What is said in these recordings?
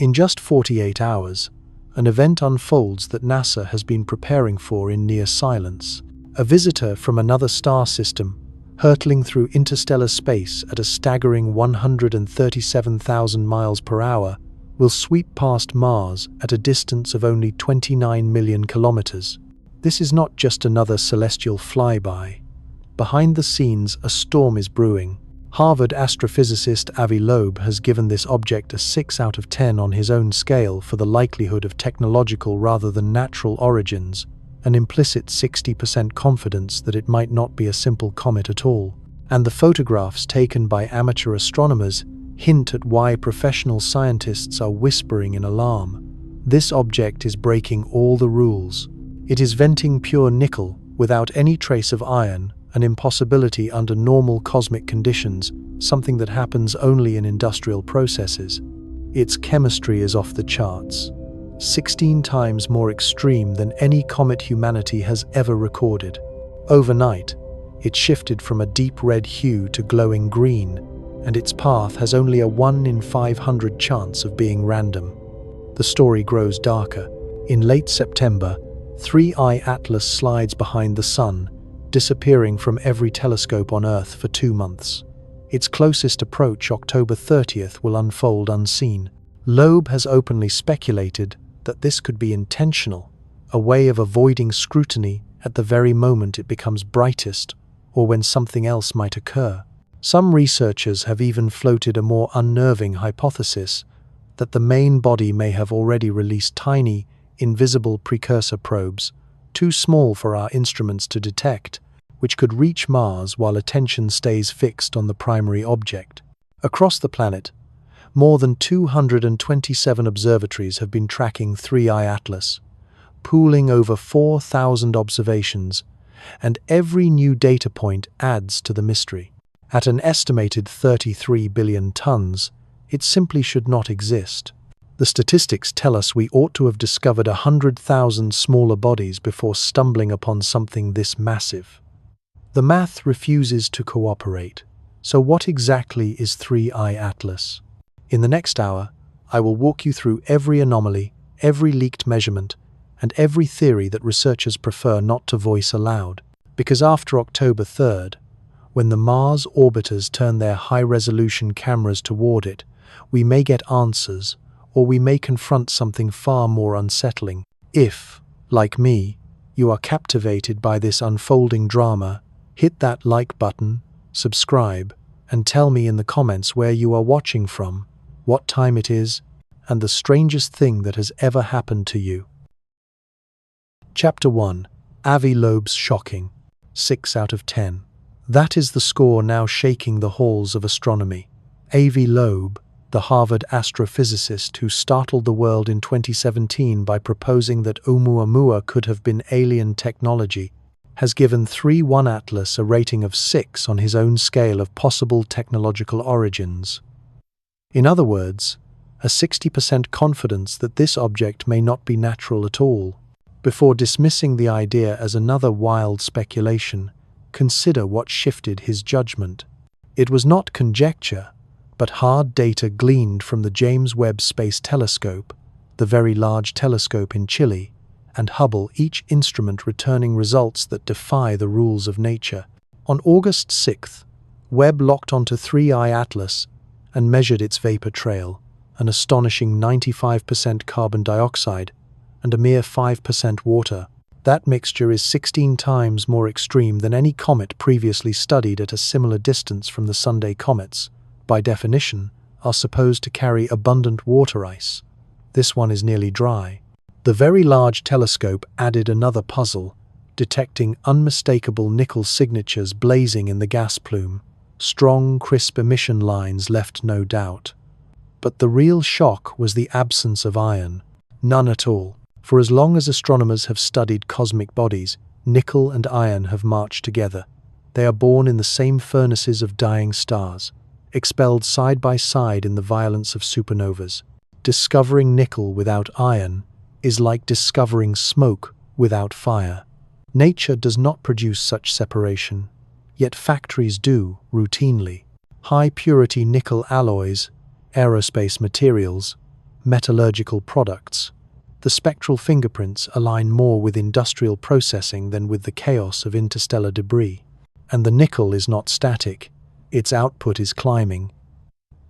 In just 48 hours, an event unfolds that NASA has been preparing for in near silence. A visitor from another star system, hurtling through interstellar space at a staggering 137,000 miles per hour, will sweep past Mars at a distance of only 29 million kilometers. This is not just another celestial flyby. Behind the scenes, a storm is brewing. Harvard astrophysicist Avi Loeb has given this object a 6 out of 10 on his own scale for the likelihood of technological rather than natural origins, an implicit 60% confidence that it might not be a simple comet at all. And the photographs taken by amateur astronomers hint at why professional scientists are whispering in alarm. This object is breaking all the rules. It is venting pure nickel without any trace of iron, an impossibility under normal cosmic conditions, something that happens only in industrial processes. Its chemistry is off the charts, 16 times more extreme than any comet humanity has ever recorded. Overnight, it shifted from a deep red hue to glowing green, and its path has only a 1 in 500 chance of being random. The story grows darker. In late September, 3I Atlas slides behind the Sun, disappearing from every telescope on Earth for 2 months. Its closest approach, October 30th, will unfold unseen. Loeb has openly speculated that this could be intentional, a way of avoiding scrutiny at the very moment it becomes brightest, or when something else might occur. Some researchers have even floated a more unnerving hypothesis that the main body may have already released tiny, invisible precursor probes, too small for our instruments to detect, which could reach Mars while attention stays fixed on the primary object. Across the planet, more than 227 observatories have been tracking 3I Atlas, pooling over 4,000 observations, and every new data point adds to the mystery. At an estimated 33 billion tons, it simply should not exist. The statistics tell us we ought to have discovered 100,000 smaller bodies before stumbling upon something this massive. The math refuses to cooperate. So what exactly is 3I Atlas? In the next hour, I will walk you through every anomaly, every leaked measurement, and every theory that researchers prefer not to voice aloud. Because after October 3rd, when the Mars orbiters turn their high-resolution cameras toward it, we may get answers, or we may confront something far more unsettling. If, like me, you are captivated by this unfolding drama, hit that like button, subscribe, and tell me in the comments where you are watching from, what time it is, and the strangest thing that has ever happened to you. Chapter 1. Avi Loeb's shocking. 6 out of 10. That is the score now shaking the halls of astronomy. Avi Loeb, the Harvard astrophysicist who startled the world in 2017 by proposing that Oumuamua could have been alien technology, has given 3I Atlas a rating of 6 on his own scale of possible technological origins. In other words, a 60% confidence that this object may not be natural at all. Before dismissing the idea as another wild speculation, consider what shifted his judgment. It was not conjecture, but hard data gleaned from the James Webb Space Telescope, the Very Large Telescope in Chile, and Hubble, each instrument returning results that defy the rules of nature. On August 6th, Webb locked onto 3I Atlas and measured its vapor trail, an astonishing 95% carbon dioxide and a mere 5% water. That mixture is 16 times more extreme than any comet previously studied at a similar distance from the Sunday comets, by definition, are supposed to carry abundant water ice. This one is nearly dry. The Very Large Telescope added another puzzle, detecting unmistakable nickel signatures blazing in the gas plume. Strong, crisp emission lines left no doubt. But the real shock was the absence of iron. None at all. For as long as astronomers have studied cosmic bodies, nickel and iron have marched together. They are born in the same furnaces of dying stars, expelled side by side in the violence of supernovas. Discovering nickel without iron is like discovering smoke without fire. Nature does not produce such separation, yet factories do routinely. High-purity nickel alloys, aerospace materials, metallurgical products. The spectral fingerprints align more with industrial processing than with the chaos of interstellar debris. And the nickel is not static, its output is climbing.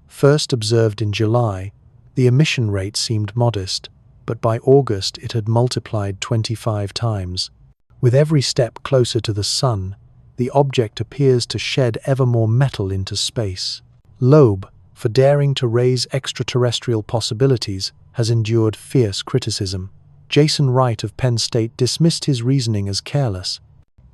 First observed in July, the emission rate seemed modest, but by August it had multiplied 25 times. With every step closer to the sun, the object appears to shed ever more metal into space. Loeb, for daring to raise extraterrestrial possibilities, has endured fierce criticism. Jason Wright of Penn State dismissed his reasoning as careless.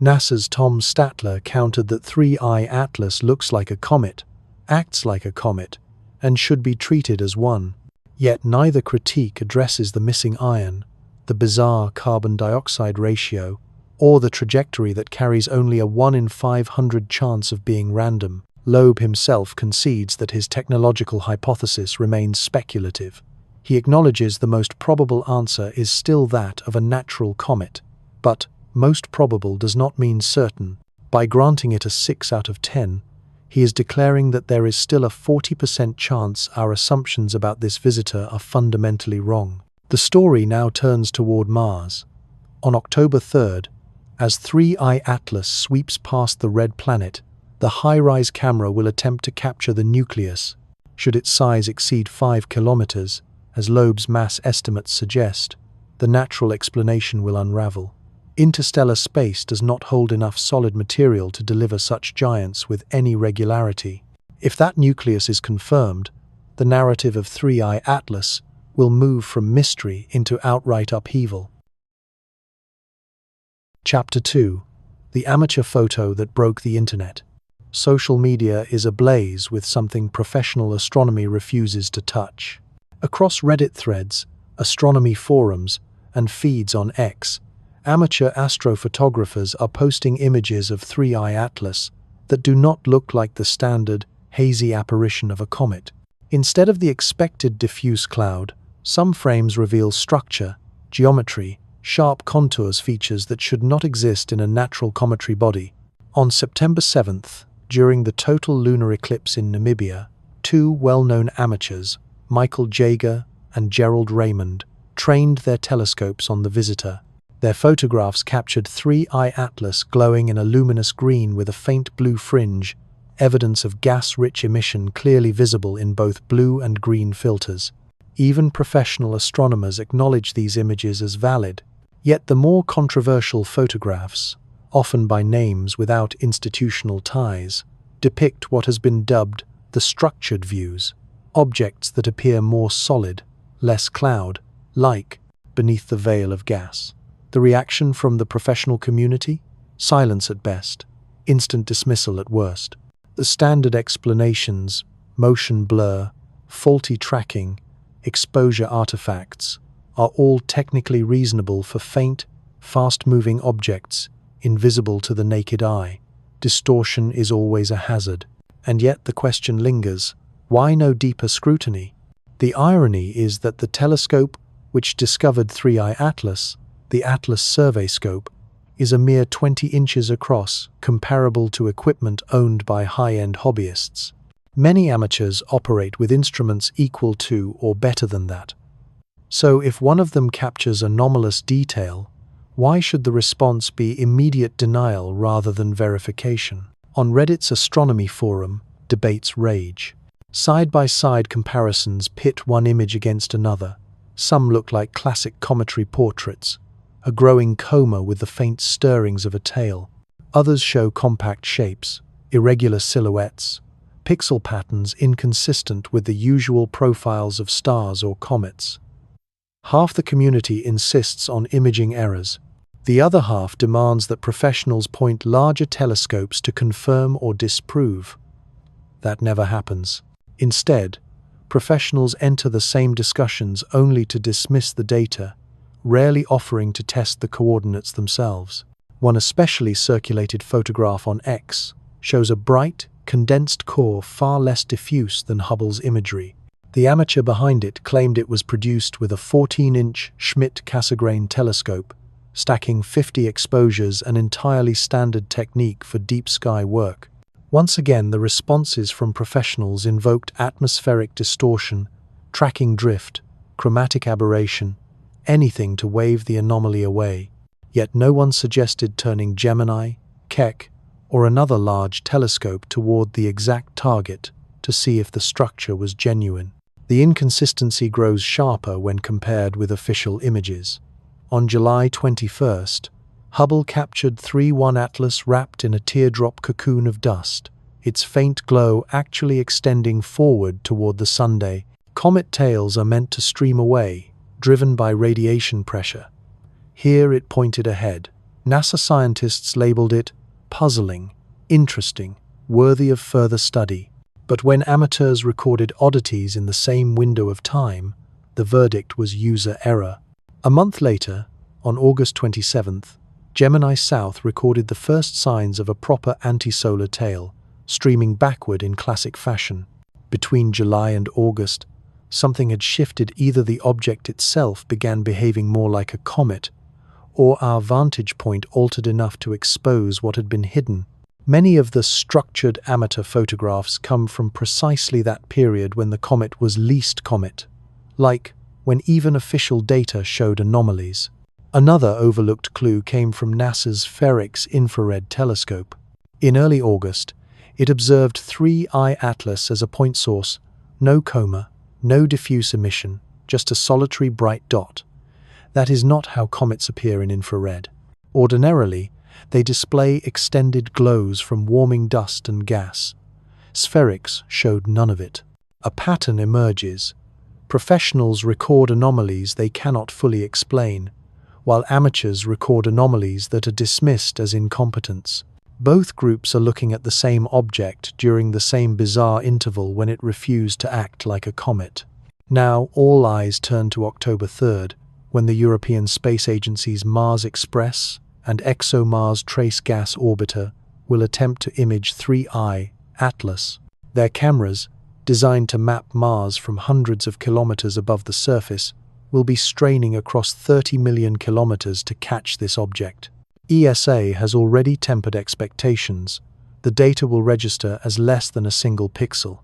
NASA's Tom Statler countered that 3I Atlas looks like a comet, acts like a comet, and should be treated as one. Yet neither critique addresses the missing iron, the bizarre carbon dioxide ratio, or the trajectory that carries only a 1 in 500 chance of being random. Loeb himself concedes that his technological hypothesis remains speculative. He acknowledges the most probable answer is still that of a natural comet, but most probable does not mean certain. By granting it a 6 out of 10, he is declaring that there is still a 40% chance our assumptions about this visitor are fundamentally wrong. The story now turns toward Mars. On October 3rd, as 3I Atlas sweeps past the red planet, the high-rise camera will attempt to capture the nucleus. Should its size exceed 5 kilometers, as Loeb's mass estimates suggest, the natural explanation will unravel. Interstellar space does not hold enough solid material to deliver such giants with any regularity. If that nucleus is confirmed, the narrative of 3I Atlas will move from mystery into outright upheaval. Chapter 2. The amateur photo that broke the internet. Social media is ablaze with something professional astronomy refuses to touch. Across Reddit threads, astronomy forums, and feeds on X, amateur astrophotographers are posting images of 3I Atlas that do not look like the standard, hazy apparition of a comet. Instead of the expected diffuse cloud, some frames reveal structure, geometry, sharp contours, features that should not exist in a natural cometary body. On September 7th, during the total lunar eclipse in Namibia, two well-known amateurs, Michael Jager and Gerald Raymond, trained their telescopes on the visitor. Their photographs captured 3I Atlas glowing in a luminous green with a faint blue fringe, evidence of gas-rich emission clearly visible in both blue and green filters. Even professional astronomers acknowledge these images as valid. Yet the more controversial photographs, often by names without institutional ties, depict what has been dubbed the structured views, objects that appear more solid, less cloud-like, beneath the veil of gas. The reaction from the professional community? Silence at best, instant dismissal at worst. The standard explanations, motion blur, faulty tracking, exposure artifacts, are all technically reasonable for faint, fast-moving objects invisible to the naked eye. Distortion is always a hazard. And yet the question lingers, why no deeper scrutiny? The irony is that the telescope which discovered 3I Atlas, the Atlas Survey Scope, is a mere 20 inches across, comparable to equipment owned by high-end hobbyists. Many amateurs operate with instruments equal to or better than that. So if one of them captures anomalous detail, why should the response be immediate denial rather than verification? On Reddit's astronomy forum, debates rage. Side-by-side comparisons pit one image against another. Some look like classic cometary portraits, a growing coma with the faint stirrings of a tail. Others show compact shapes, irregular silhouettes, pixel patterns inconsistent with the usual profiles of stars or comets. Half the community insists on imaging errors. The other half demands that professionals point larger telescopes to confirm or disprove. That never happens. Instead, professionals enter the same discussions only to dismiss the data, rarely offering to test the coordinates themselves. One especially circulated photograph on X shows a bright, condensed core far less diffuse than Hubble's imagery. The amateur behind it claimed it was produced with a 14-inch Schmidt-Cassegrain telescope, stacking 50 exposures, an entirely standard technique for deep sky work. Once again, the responses from professionals invoked atmospheric distortion, tracking drift, chromatic aberration, anything to wave the anomaly away. Yet no one suggested turning Gemini, Keck, or another large telescope toward the exact target to see if the structure was genuine. The inconsistency grows sharper when compared with official images. On July 21st, Hubble captured 3-1 Atlas wrapped in a teardrop cocoon of dust, its faint glow actually extending forward toward the Sunday. Comet tails are meant to stream away, driven by radiation pressure. Here it pointed ahead. NASA scientists labeled it puzzling, interesting, worthy of further study. But when amateurs recorded oddities in the same window of time, the verdict was user error. A month later, on August 27th, Gemini South recorded the first signs of a proper anti-solar tail, streaming backward in classic fashion. Between July and August, something had shifted. Either the object itself began behaving more like a comet, or our vantage point altered enough to expose what had been hidden. Many of the structured amateur photographs come from precisely that period when the comet was least comet, like when even official data showed anomalies. Another overlooked clue came from NASA's Ferrex infrared telescope. In early August, it observed 3I Atlas as a point source, no coma, no diffuse emission, just a solitary bright dot. That is not how comets appear in infrared. Ordinarily, they display extended glows from warming dust and gas. Spherics showed none of it. A pattern emerges. Professionals record anomalies they cannot fully explain, while amateurs record anomalies that are dismissed as incompetence. Both groups are looking at the same object during the same bizarre interval when it refused to act like a comet. Now all eyes turn to October 3rd, when the European Space Agency's Mars Express and ExoMars Trace Gas Orbiter will attempt to image 3I Atlas. Their cameras, designed to map Mars from hundreds of kilometers above the surface, will be straining across 30 million kilometers to catch this object. ESA has already tempered expectations. The data will register as less than a single pixel.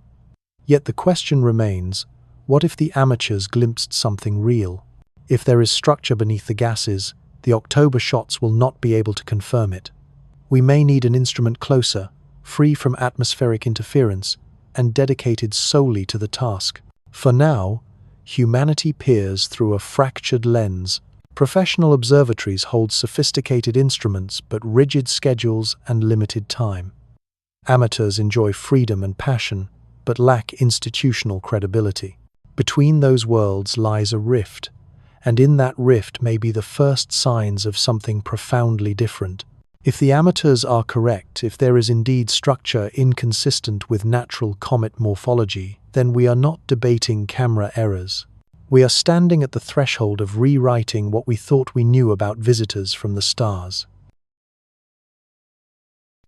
Yet the question remains, what if the amateurs glimpsed something real? If there is structure beneath the gases, the October shots will not be able to confirm it. We may need an instrument closer, free from atmospheric interference, and dedicated solely to the task. For now, humanity peers through a fractured lens. Professional observatories hold sophisticated instruments but rigid schedules and limited time. Amateurs enjoy freedom and passion, but lack institutional credibility. Between those worlds lies a rift, and in that rift may be the first signs of something profoundly different. If the amateurs are correct, if there is indeed structure inconsistent with natural comet morphology, then we are not debating camera errors. We are standing at the threshold of rewriting what we thought we knew about visitors from the stars.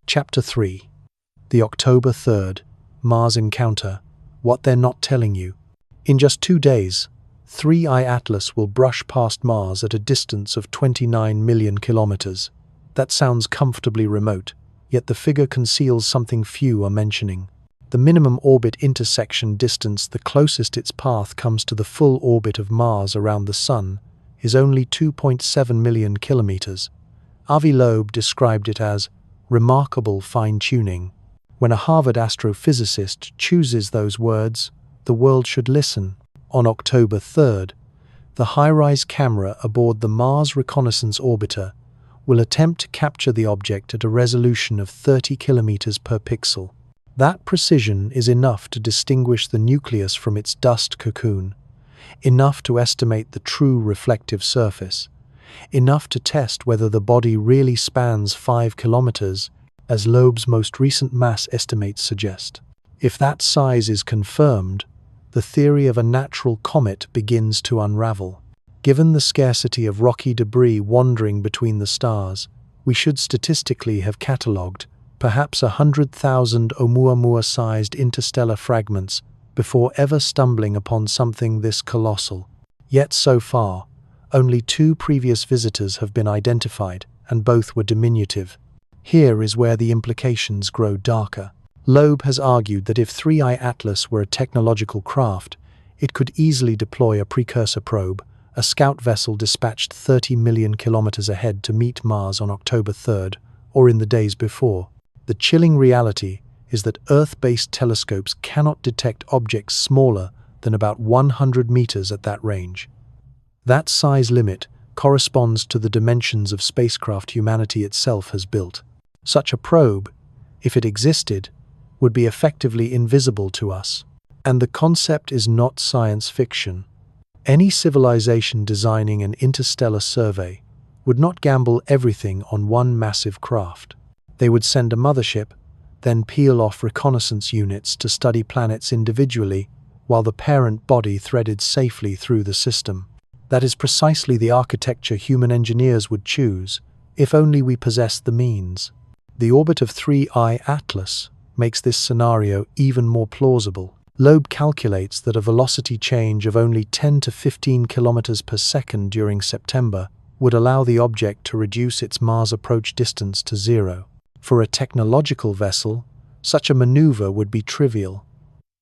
Chapter 3. The October 3rd, Mars Encounter, What They're Not Telling You. In just 2 days, 3I Atlas will brush past Mars at a distance of 29 million kilometers. That sounds comfortably remote, yet the figure conceals something few are mentioning. The minimum orbit intersection distance the closest its path comes to the full orbit of Mars around the Sun is only 2.7 million kilometers. Avi Loeb described it as remarkable fine-tuning. When a Harvard astrophysicist chooses those words, the world should listen. On October 3rd, the high-rise camera aboard the Mars Reconnaissance Orbiter will attempt to capture the object at a resolution of 30 kilometers per pixel. That precision is enough to distinguish the nucleus from its dust cocoon, enough to estimate the true reflective surface, enough to test whether the body really spans 5 kilometers, as Loeb's most recent mass estimates suggest. If that size is confirmed, the theory of a natural comet begins to unravel. Given the scarcity of rocky debris wandering between the stars, we should statistically have catalogued perhaps 100,000 Oumuamua-sized interstellar fragments before ever stumbling upon something this colossal. Yet so far, only 2 previous visitors have been identified, and both were diminutive. Here is where the implications grow darker. Loeb has argued that if 3I Atlas were a technological craft, It could easily deploy a precursor probe, a scout vessel dispatched 30 million kilometers ahead to meet Mars on October 3rd, or in the days before. The chilling reality is that Earth-based telescopes cannot detect objects smaller than about 100 meters at that range. That size limit corresponds to the dimensions of spacecraft humanity itself has built. Such a probe, if it existed, would be effectively invisible to us. And the concept is not science fiction. Any civilization designing an interstellar survey would not gamble everything on one massive craft. They would send a mothership, then peel off reconnaissance units to study planets individually, while the parent body threaded safely through the system. That is precisely the architecture human engineers would choose, if only we possessed the means. The orbit of 3I Atlas makes this scenario even more plausible. Loeb calculates that a velocity change of only 10 to 15 kilometers per second during September would allow the object to reduce its Mars approach distance to zero. For a technological vessel, such a maneuver would be trivial.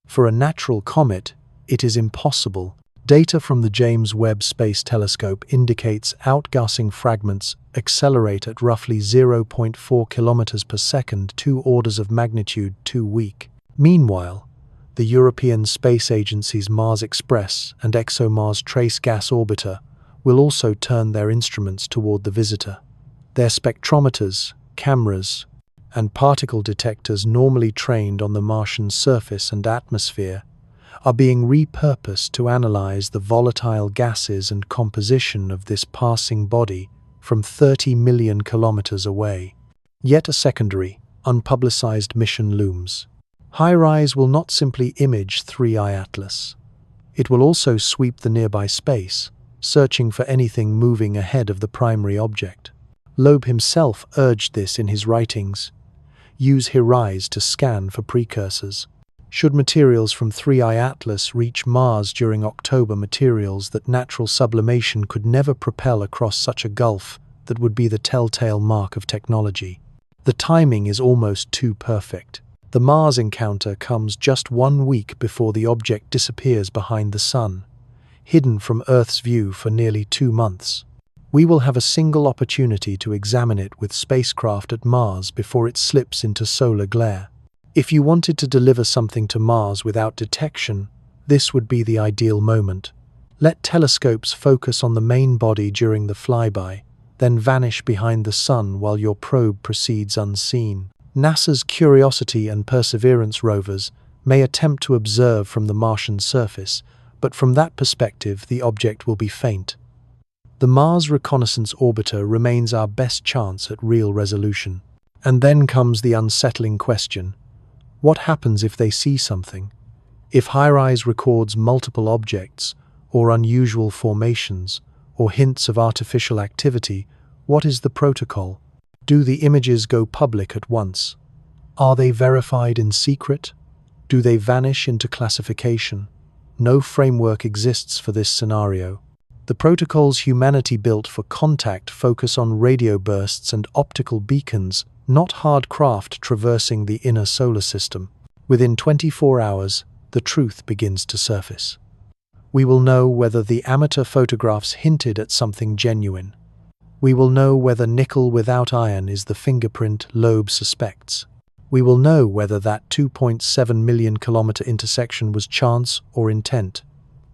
For a natural comet, it is impossible. Data from the James Webb Space Telescope indicates outgassing fragments accelerate at roughly 0.4 kilometers per second, 2 orders of magnitude too weak. Meanwhile, the European Space Agency's Mars Express and ExoMars Trace Gas Orbiter will also turn their instruments toward the visitor. Their spectrometers, cameras, and particle detectors normally trained on the Martian surface and atmosphere are being repurposed to analyze the volatile gases and composition of this passing body from 30 million kilometers away. Yet a secondary, unpublicized mission looms. HiRISE will not simply image 3I Atlas. It will also sweep the nearby space, searching for anything moving ahead of the primary object. Loeb himself urged this in his writings. Use HiRISE to scan for precursors. Should materials from 3I Atlas reach Mars during October, materials that natural sublimation could never propel across such a gulf that would be the telltale mark of technology. The timing is almost too perfect. The Mars encounter comes just 1 week before the object disappears behind the Sun, hidden from Earth's view for nearly 2 months. We will have a single opportunity to examine it with spacecraft at Mars before it slips into solar glare. If you wanted to deliver something to Mars without detection, this would be the ideal moment. Let telescopes focus on the main body during the flyby, then vanish behind the Sun while your probe proceeds unseen. NASA's Curiosity and Perseverance rovers may attempt to observe from the Martian surface, but from that perspective the object will be faint. The Mars Reconnaissance Orbiter remains our best chance at real resolution. And then comes the unsettling question. What happens if they see something? If HiRISE records multiple objects, or unusual formations, or hints of artificial activity, what is the protocol? Do the images go public at once? Are they verified in secret? Do they vanish into classification? No framework exists for this scenario. The protocols humanity built for contact focus on radio bursts and optical beacons, not hard craft traversing the inner solar system. Within 24 hours, the truth begins to surface. We will know whether the amateur photographs hinted at something genuine. We will know whether nickel without iron is the fingerprint Loeb suspects. We will know whether that 2.7 million kilometer intersection was chance or intent.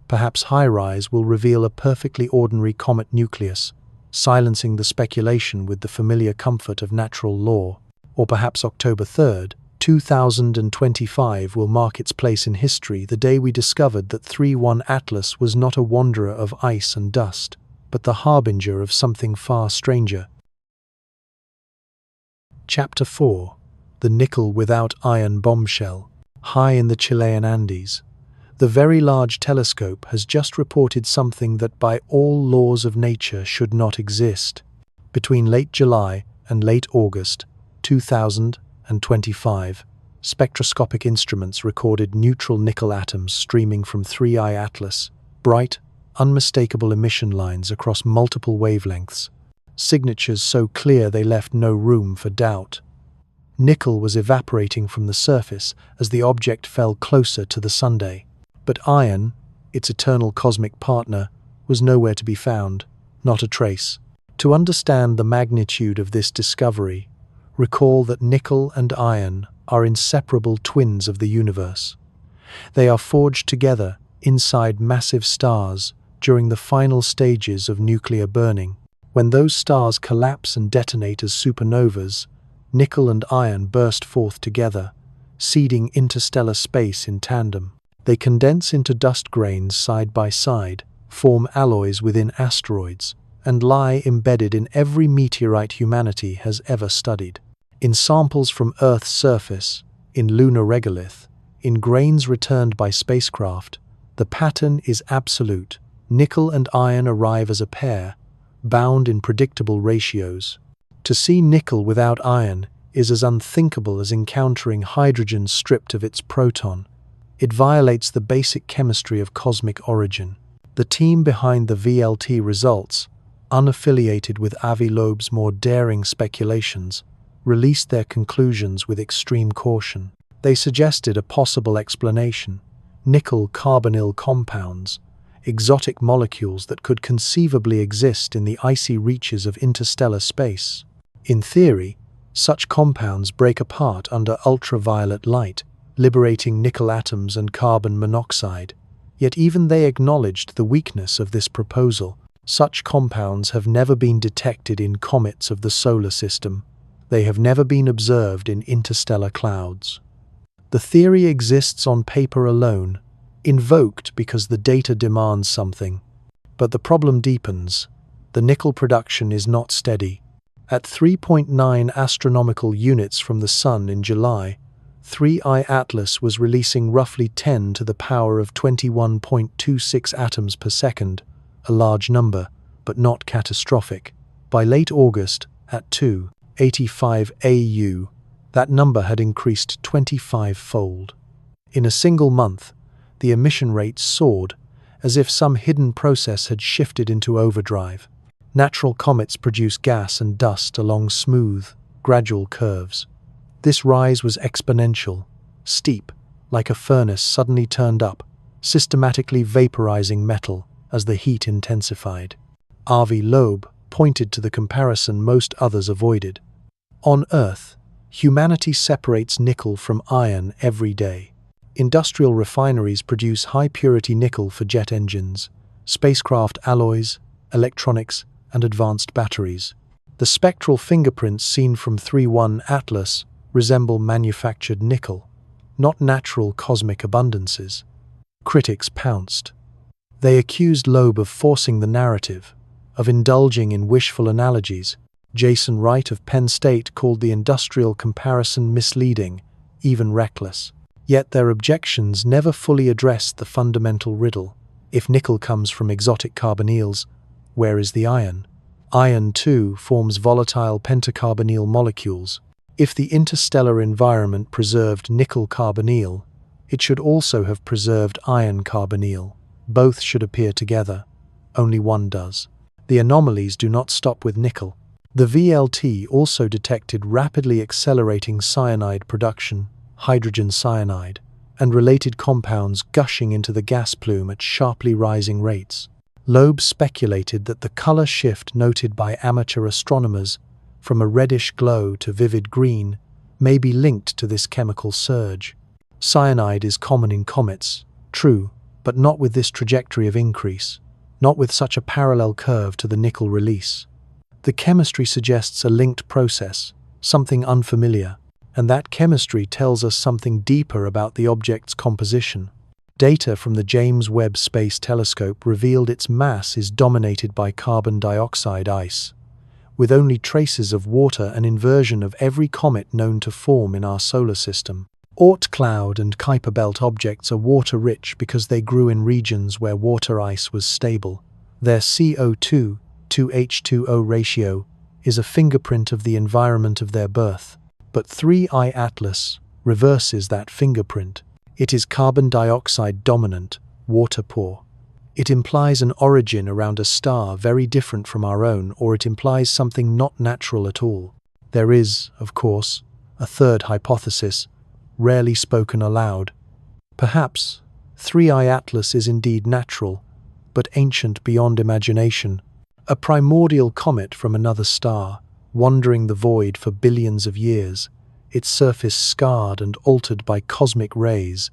Perhaps HiRISE will reveal a perfectly ordinary comet nucleus, silencing the speculation with the familiar comfort of natural law. Or perhaps October 3rd, 2025 will mark its place in history, the day we discovered that 3I Atlas was not a wanderer of ice and dust, but the harbinger of something far stranger. Chapter 4. The Nickel Without Iron Bombshell. High in the Chilean Andes, the Very Large Telescope has just reported something that by all laws of nature should not exist. Between late July and late August 2025, spectroscopic instruments recorded neutral nickel atoms streaming from 3I Atlas, bright, unmistakable emission lines across multiple wavelengths, signatures so clear they left no room for doubt. Nickel was evaporating from the surface as the object fell closer to the Sunday. But iron, its eternal cosmic partner, was nowhere to be found, not a trace. To understand the magnitude of this discovery, recall that nickel and iron are inseparable twins of the universe. They are forged together inside massive stars during the final stages of nuclear burning. When those stars collapse and detonate as supernovas, nickel and iron burst forth together, seeding interstellar space in tandem. They condense into dust grains side by side, form alloys within asteroids, and lie embedded in every meteorite humanity has ever studied. In samples from Earth's surface, in lunar regolith, in grains returned by spacecraft, the pattern is absolute. Nickel and iron arrive as a pair, bound in predictable ratios. To see nickel without iron is as unthinkable as encountering hydrogen stripped of its proton. It violates the basic chemistry of cosmic origin. The team behind the VLT results, unaffiliated with Avi Loeb's more daring speculations, released their conclusions with extreme caution. They suggested a possible explanation: nickel-carbonyl compounds, exotic molecules that could conceivably exist in the icy reaches of interstellar space. In theory, such compounds break apart under ultraviolet light, liberating nickel atoms and carbon monoxide. Yet even they acknowledged the weakness of this proposal. Such compounds have never been detected in comets of the solar system. They have never been observed in interstellar clouds. The theory exists on paper alone, invoked because the data demands something. But the problem deepens. The nickel production is not steady. At 3.9 astronomical units from the Sun in July, 3I Atlas was releasing roughly 10 to the power of 21.26 atoms per second, a large number, but not catastrophic. By late August, at 2.85 AU, that number had increased 25-fold. In a single month, the emission rate soared, as if some hidden process had shifted into overdrive. Natural comets produce gas and dust along smooth, gradual curves. This rise was exponential, steep, like a furnace suddenly turned up, systematically vaporizing metal as the heat intensified. Avi Loeb pointed to the comparison most others avoided. On Earth, humanity separates nickel from iron every day. Industrial refineries produce high-purity nickel for jet engines, spacecraft alloys, electronics, and advanced batteries. The spectral fingerprints seen from 3.1 Atlas resemble manufactured nickel, not natural cosmic abundances. Critics pounced. They accused Loeb of forcing the narrative, of indulging in wishful analogies. Jason Wright of Penn State called the industrial comparison misleading, even reckless. Yet their objections never fully addressed the fundamental riddle. If nickel comes from exotic carbonyls, where is the iron? Iron, too, forms volatile pentacarbonyl molecules. If the interstellar environment preserved nickel carbonyl, it should also have preserved iron carbonyl. Both should appear together. Only one does. The anomalies do not stop with nickel. The VLT also detected rapidly accelerating cyanide production, hydrogen cyanide, and related compounds gushing into the gas plume at sharply rising rates. Loeb speculated that the color shift noted by amateur astronomers from a reddish glow to vivid green may be linked to this chemical surge. Cyanide is common in comets, true, but not with this trajectory of increase, not with such a parallel curve to the nickel release. The chemistry suggests a linked process, something unfamiliar, and that chemistry tells us something deeper about the object's composition. Data from the James Webb Space Telescope revealed its mass is dominated by carbon dioxide ice, with only traces of water and inversion of every comet known to form in our solar system. Oort cloud and Kuiper belt objects are water-rich because they grew in regions where water ice was stable. Their CO2 to H2O ratio is a fingerprint of the environment of their birth. But 3I Atlas reverses that fingerprint. It is carbon dioxide dominant, water poor. It implies an origin around a star very different from our own, or it implies something not natural at all. There is, of course, a third hypothesis, rarely spoken aloud. Perhaps 3I Atlas is indeed natural, but ancient beyond imagination. A primordial comet from another star, wandering the void for billions of years, its surface scarred and altered by cosmic rays,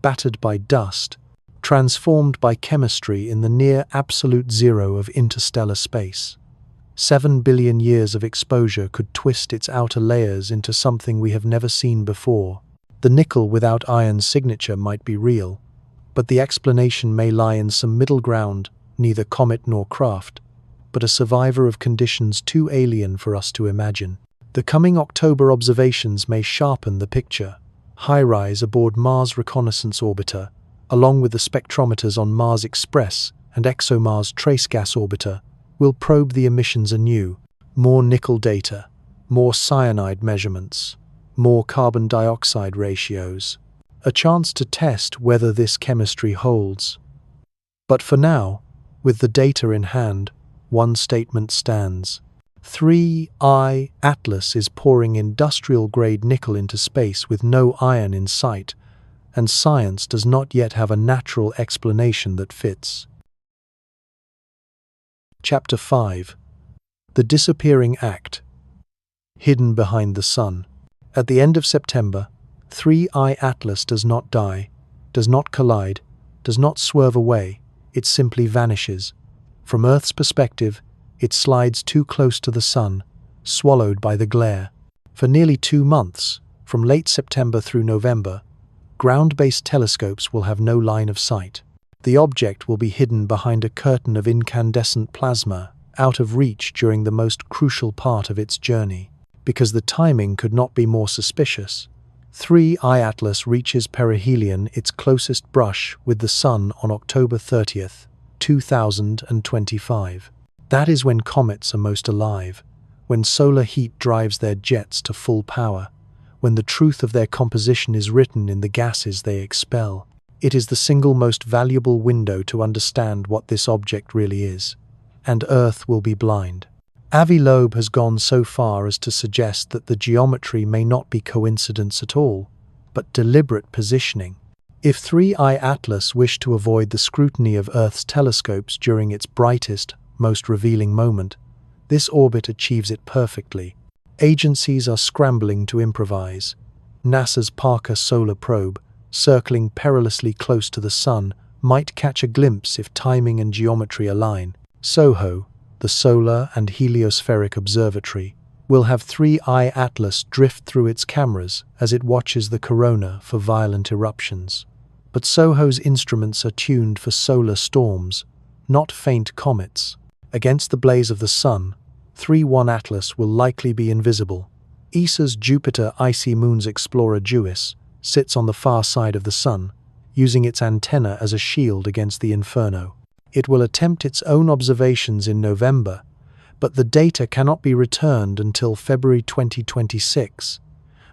battered by dust, transformed by chemistry in the near absolute zero of interstellar space. 7 billion years of exposure could twist its outer layers into something we have never seen before. The nickel without iron signature might be real, but the explanation may lie in some middle ground, neither comet nor craft, but a survivor of conditions too alien for us to imagine. The coming October observations may sharpen the picture. HiRISE aboard Mars Reconnaissance Orbiter, along with the spectrometers on Mars Express and ExoMars Trace Gas Orbiter, will probe the emissions anew. More nickel data, more cyanide measurements, more carbon dioxide ratios. A chance to test whether this chemistry holds. But for now, with the data in hand, one statement stands. 3I Atlas is pouring industrial-grade nickel into space with no iron in sight, and science does not yet have a natural explanation that fits. Chapter 5. The Disappearing Act. Hidden behind the sun. At the end of September, 3I Atlas does not die, does not collide, does not swerve away, it simply vanishes. From Earth's perspective, it slides too close to the sun, swallowed by the glare. For nearly 2 months, from late September through November, ground-based telescopes will have no line of sight. The object will be hidden behind a curtain of incandescent plasma, out of reach during the most crucial part of its journey. Because the timing could not be more suspicious, 3I Atlas reaches perihelion, its closest brush with the sun, on October 30th, 2025. That is when comets are most alive, when solar heat drives their jets to full power, when the truth of their composition is written in the gases they expel. It is the single most valuable window to understand what this object really is, and Earth will be blind. Avi Loeb has gone so far as to suggest that the geometry may not be coincidence at all, but deliberate positioning. If 3I Atlas wished to avoid the scrutiny of Earth's telescopes during its brightest, most revealing moment, this orbit achieves it perfectly. Agencies are scrambling to improvise. NASA's Parker Solar Probe, circling perilously close to the sun, might catch a glimpse if timing and geometry align. SOHO, the Solar and Heliospheric Observatory, will have 3I Atlas drift through its cameras as it watches the corona for violent eruptions. But SOHO's instruments are tuned for solar storms, not faint comets. Against the blaze of the sun, 3I Atlas will likely be invisible. ESA's Jupiter Icy Moons Explorer JUICE sits on the far side of the sun, using its antenna as a shield against the inferno. It will attempt its own observations in November, but the data cannot be returned until February 2026,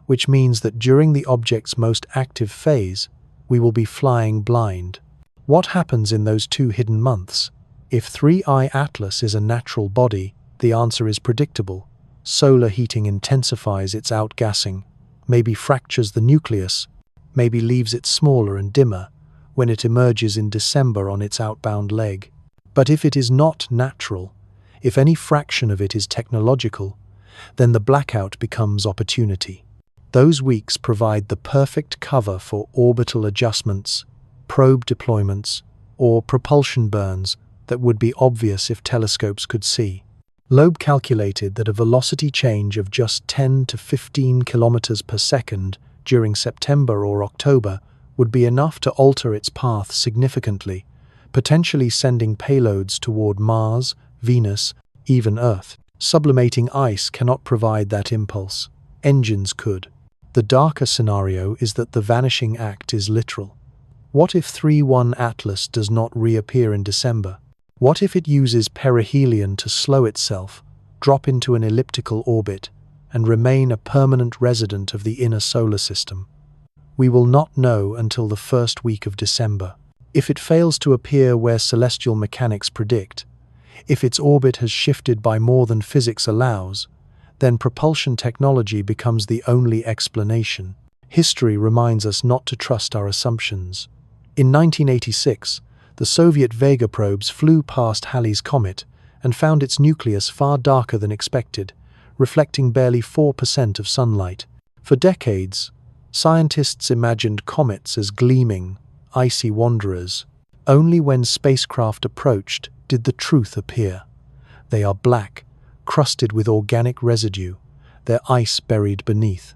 which means that during the object's most active phase, we will be flying blind. What happens in those 2 hidden months? If 3I Atlas is a natural body, the answer is predictable. Solar heating intensifies its outgassing, maybe fractures the nucleus, maybe leaves it smaller and dimmer when it emerges in December on its outbound leg. But if it is not natural, if any fraction of it is technological, then the blackout becomes opportunity. Those weeks provide the perfect cover for orbital adjustments, probe deployments, or propulsion burns that would be obvious if telescopes could see. Loeb calculated that a velocity change of just 10 to 15 kilometers per second during September or October would be enough to alter its path significantly, potentially sending payloads toward Mars, Venus, even Earth. Sublimating ice cannot provide that impulse. Engines could. The darker scenario is that the vanishing act is literal. What if 3I Atlas does not reappear in December? What if it uses perihelion to slow itself, drop into an elliptical orbit, and remain a permanent resident of the inner solar system? We will not know until the first week of December. If it fails to appear where celestial mechanics predict, if its orbit has shifted by more than physics allows, then propulsion technology becomes the only explanation. History reminds us not to trust our assumptions. In 1986, the Soviet Vega probes flew past Halley's comet and found its nucleus far darker than expected, reflecting barely 4% of sunlight. For decades, scientists imagined comets as gleaming, icy wanderers. Only when spacecraft approached did the truth appear. They are black, crusted with organic residue, their ice buried beneath.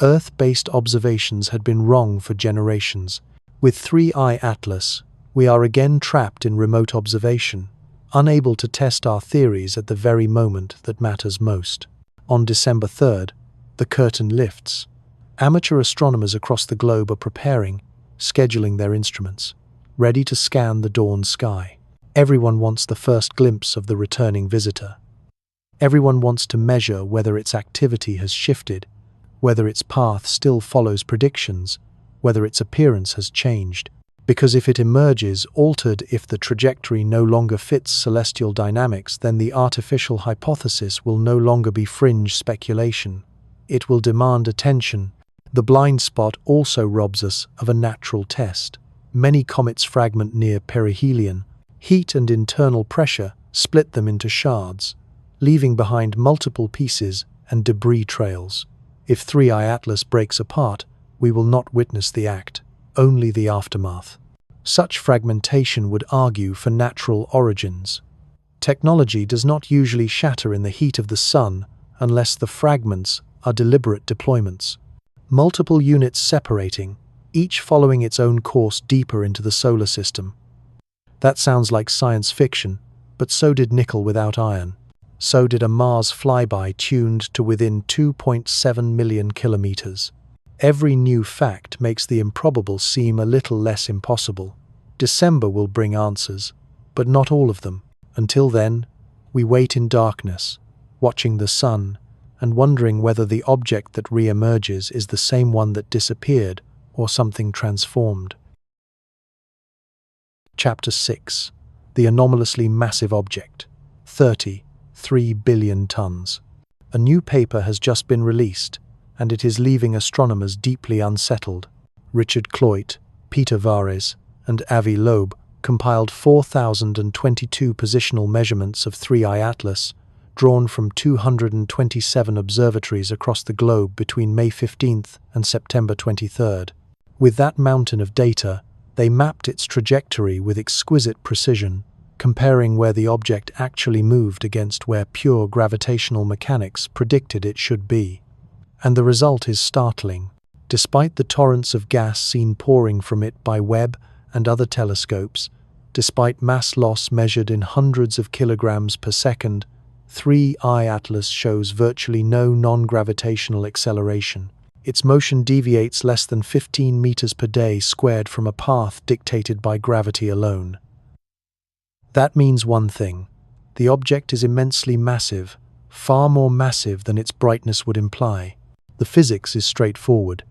Earth-based observations had been wrong for generations. With 3I Atlas, we are again trapped in remote observation, unable to test our theories at the very moment that matters most. On December 3rd, the curtain lifts. Amateur astronomers across the globe are preparing, scheduling their instruments, ready to scan the dawn sky. Everyone wants the first glimpse of the returning visitor. Everyone wants to measure whether its activity has shifted, whether its path still follows predictions, whether its appearance has changed. Because if it emerges altered, if the trajectory no longer fits celestial dynamics, then the artificial hypothesis will no longer be fringe speculation. It will demand attention. The blind spot also robs us of a natural test. Many comets fragment near perihelion. Heat and internal pressure split them into shards, leaving behind multiple pieces and debris trails. If 3I Atlas breaks apart, we will not witness the act, only the aftermath. Such fragmentation would argue for natural origins. Technology does not usually shatter in the heat of the sun unless the fragments are deliberate deployments. Multiple units separating, each following its own course deeper into the solar system. That sounds like science fiction, but so did nickel without iron. So did a Mars flyby tuned to within 2.7 million kilometers. Every new fact makes the improbable seem a little less impossible. December will bring answers, but not all of them. Until then, we wait in darkness, watching the sun, and wondering whether the object that re-emerges is the same one that disappeared or something transformed. Chapter 6. The Anomalously Massive Object. 33 billion tons. A new paper has just been released, and it is leaving astronomers deeply unsettled. Richard Cloyt, Peter Vares, and Avi Loeb compiled 4,022 positional measurements of 3I Atlas, drawn from 227 observatories across the globe between May 15th and September 23rd. With that mountain of data, they mapped its trajectory with exquisite precision, comparing where the object actually moved against where pure gravitational mechanics predicted it should be. And the result is startling. Despite the torrents of gas seen pouring from it by Webb and other telescopes, despite mass loss measured in hundreds of kilograms per second, 3I Atlas shows virtually no non-gravitational acceleration. Its motion deviates less than 15 meters per day squared from a path dictated by gravity alone. That means one thing. The object is immensely massive, far more massive than its brightness would imply. The physics is straightforward.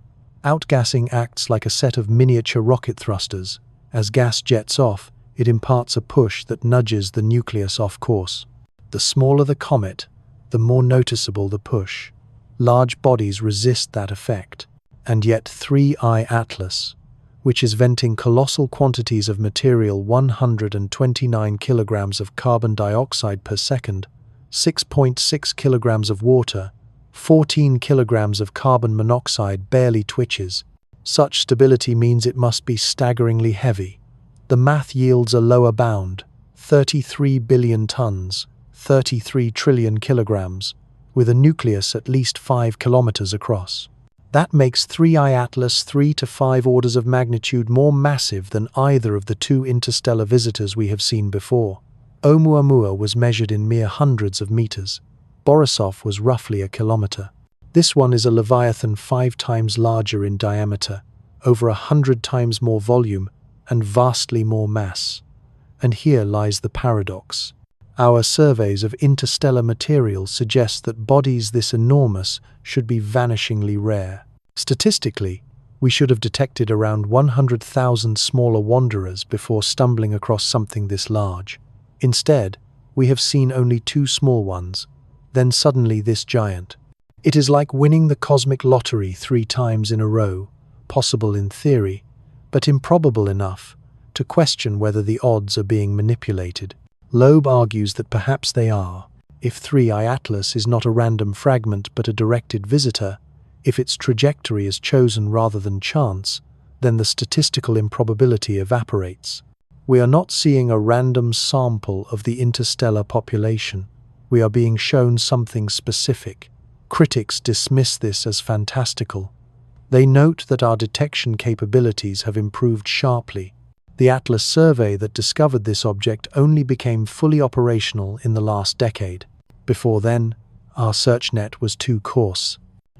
Outgassing acts like a set of miniature rocket thrusters. As gas jets off, it imparts a push that nudges the nucleus off course. The smaller the comet, the more noticeable the push. Large bodies resist that effect. And yet 3I Atlas, which is venting colossal quantities of material, 129 kilograms of carbon dioxide per second, 6.6 kilograms of water, 14 kilograms of carbon monoxide, barely twitches. Such stability means it must be staggeringly heavy. The math yields a lower bound, 33 billion tons, 33 trillion kilograms, with a nucleus at least 5 kilometers across. That makes 3I Atlas 3 to 5 orders of magnitude more massive than either of the two interstellar visitors we have seen before. Oumuamua was measured in mere hundreds of meters. Borisov was roughly a kilometer. This one is a Leviathan 5 times larger in diameter, over 100 times more volume, and vastly more mass. And here lies the paradox. Our surveys of interstellar material suggest that bodies this enormous should be vanishingly rare. Statistically, we should have detected around 100,000 smaller wanderers before stumbling across something this large. Instead, we have seen only 2 small ones, then suddenly this giant. It is like winning the cosmic lottery 3 times in a row, possible in theory, but improbable enough to question whether the odds are being manipulated. Loeb argues that perhaps they are. If 3I Atlas is not a random fragment but a directed visitor, if its trajectory is chosen rather than chance, then the statistical improbability evaporates. We are not seeing a random sample of the interstellar population. We are being shown something specific. Critics dismiss this as fantastical. They note that our detection capabilities have improved sharply. The Atlas survey that discovered this object only became fully operational in the last decade. Before then, our search net was too coarse.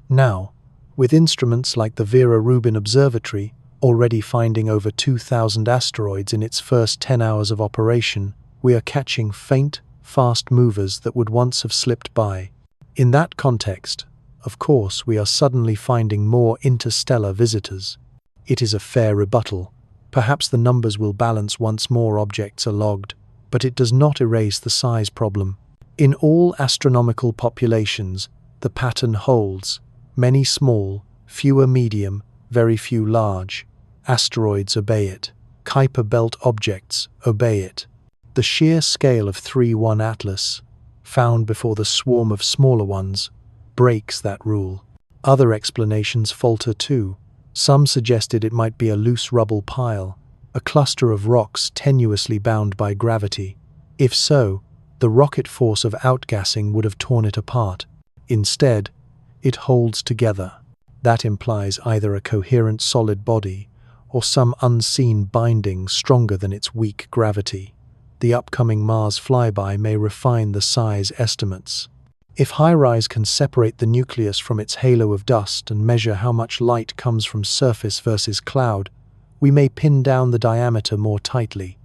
Now, with instruments like the Vera Rubin Observatory already finding over 2,000 asteroids in its first 10 hours of operation, we are catching faint, fast movers that would once have slipped by. In that context, of course, we are suddenly finding more interstellar visitors. It is a fair rebuttal. Perhaps the numbers will balance once more objects are logged, but it does not erase the size problem. In all astronomical populations, the pattern holds. Many small, fewer medium, very few large. Asteroids obey it. Kuiper belt objects obey it. The sheer scale of 3I Atlas, found before the swarm of smaller ones, breaks that rule. Other explanations falter too. Some suggested it might be a loose rubble pile, a cluster of rocks tenuously bound by gravity. If so, the rocket force of outgassing would have torn it apart. Instead, it holds together. That implies either a coherent solid body or some unseen binding stronger than its weak gravity. The upcoming Mars flyby may refine the size estimates. If HiRISE can separate the nucleus from its halo of dust and measure how much light comes from surface versus cloud, we may pin down the diameter more tightly.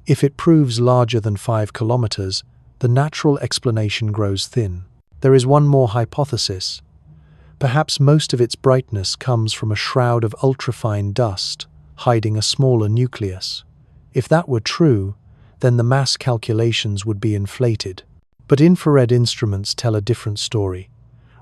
If it proves larger than 5 kilometers, the natural explanation grows thin. There is one more hypothesis. Perhaps most of its brightness comes from a shroud of ultrafine dust, hiding a smaller nucleus. If that were true, then the mass calculations would be inflated. But infrared instruments tell a different story.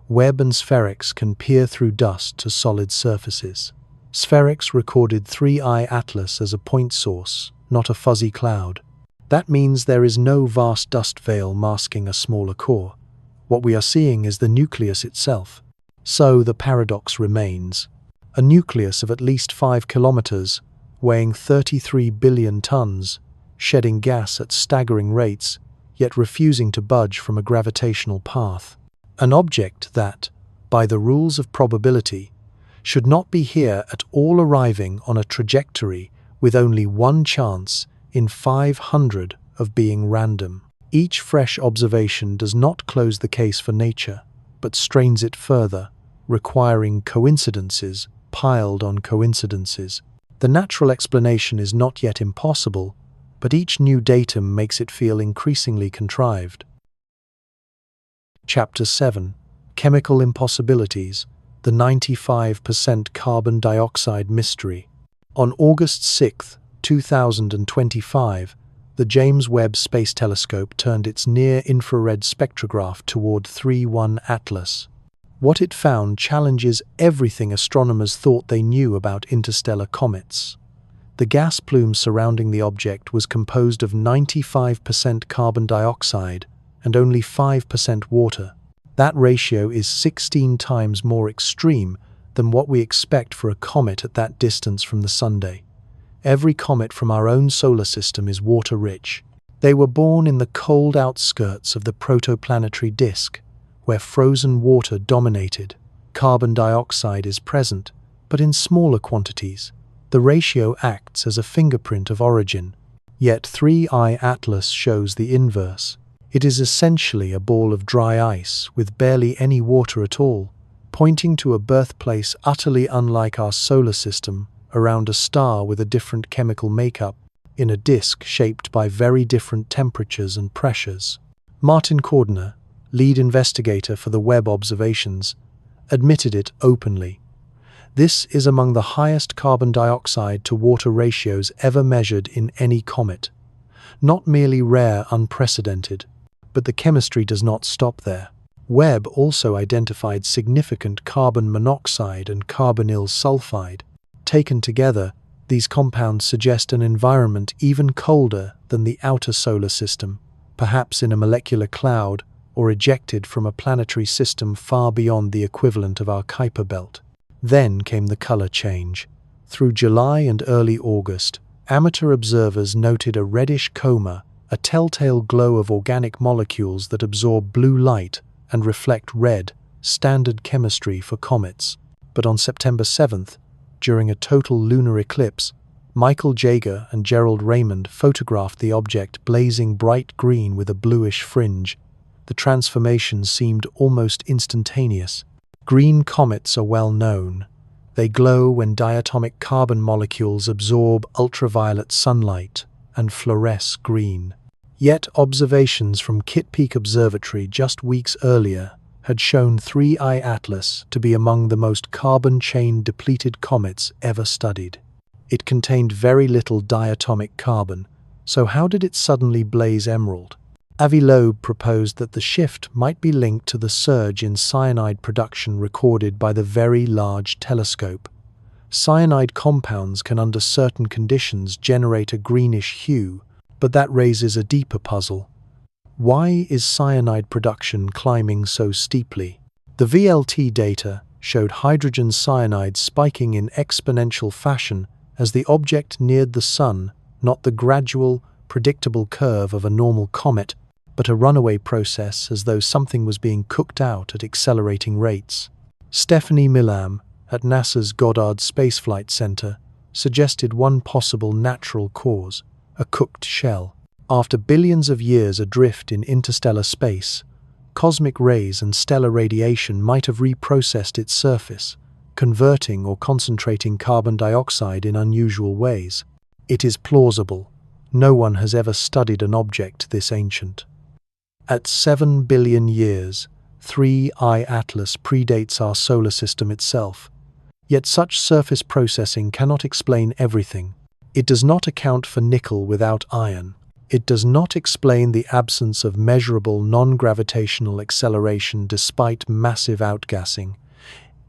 Webb and SPHERICS can peer through dust to solid surfaces. SPHERICS recorded 3I Atlas as a point source, not a fuzzy cloud. That means there is no vast dust veil masking a smaller core. What we are seeing is the nucleus itself. So the paradox remains. A nucleus of at least 5 kilometers, weighing 33 billion tons, shedding gas at staggering rates, yet refusing to budge from a gravitational path. An object that, by the rules of probability, should not be here at all, arriving on a trajectory with only one chance in 500 of being random. Each fresh observation does not close the case for nature, but strains it further, requiring coincidences piled on coincidences. The natural explanation is not yet impossible, but each new datum makes it feel increasingly contrived. Chapter 7. Chemical Impossibilities, the 95% carbon dioxide mystery. On August 6, 2025, the James Webb Space Telescope turned its near-infrared spectrograph toward 3I Atlas. What it found challenges everything astronomers thought they knew about interstellar comets. The gas plume surrounding the object was composed of 95% carbon dioxide and only 5% water. That ratio is 16 times more extreme than what we expect for a comet at that distance from the Sun. Every comet from our own solar system is water-rich. They were born in the cold outskirts of the protoplanetary disk, where frozen water dominated. Carbon dioxide is present, but in smaller quantities. The ratio acts as a fingerprint of origin. Yet 3I Atlas shows the inverse. It is essentially a ball of dry ice with barely any water at all, pointing to a birthplace utterly unlike our solar system, around a star with a different chemical makeup, in a disk shaped by very different temperatures and pressures. Martin Cordner, lead investigator for the Webb observations, admitted it openly. This is among the highest carbon dioxide to water ratios ever measured in any comet. Not merely rare, unprecedented, but the chemistry does not stop there. Webb also identified significant carbon monoxide and carbonyl sulfide. Taken together, These compounds suggest an environment even colder than the outer solar system, perhaps in a molecular cloud or ejected from a planetary system far beyond the equivalent of our Kuiper belt. Then came the color change. Through July and early August, amateur observers noted a reddish coma, a telltale glow of organic molecules that absorb blue light and reflect red, standard chemistry for comets. But on September 7th, during a total lunar eclipse, Michael Jager and Gerald Raymond photographed the object blazing bright green with a bluish fringe. The transformation seemed almost instantaneous. Green comets are well known. They glow when diatomic carbon molecules absorb ultraviolet sunlight and fluoresce green. Yet observations from Kitt Peak Observatory just weeks earlier had shown 3I Atlas to be among the most carbon chain depleted comets ever studied. It contained very little diatomic carbon, so how did it suddenly blaze emerald? Avi Loeb proposed that the shift might be linked to the surge in cyanide production recorded by the Very Large Telescope. Cyanide compounds can under certain conditions generate a greenish hue, but that raises a deeper puzzle. Why is cyanide production climbing so steeply? The VLT data showed hydrogen cyanide spiking in exponential fashion as the object neared the Sun, not the gradual, predictable curve of a normal comet, but a runaway process as though something was being cooked out at accelerating rates. Stephanie Millam at NASA's Goddard Space Flight Center suggested one possible natural cause: a cooked shell. After billions of years adrift in interstellar space, cosmic rays and stellar radiation might have reprocessed its surface, converting or concentrating carbon dioxide in unusual ways. It is plausible. No one has ever studied an object this ancient. At 7 billion years, 3I Atlas predates our solar system itself. Yet such surface processing cannot explain everything. It does not account for nickel without iron. It does not explain the absence of measurable non-gravitational acceleration despite massive outgassing.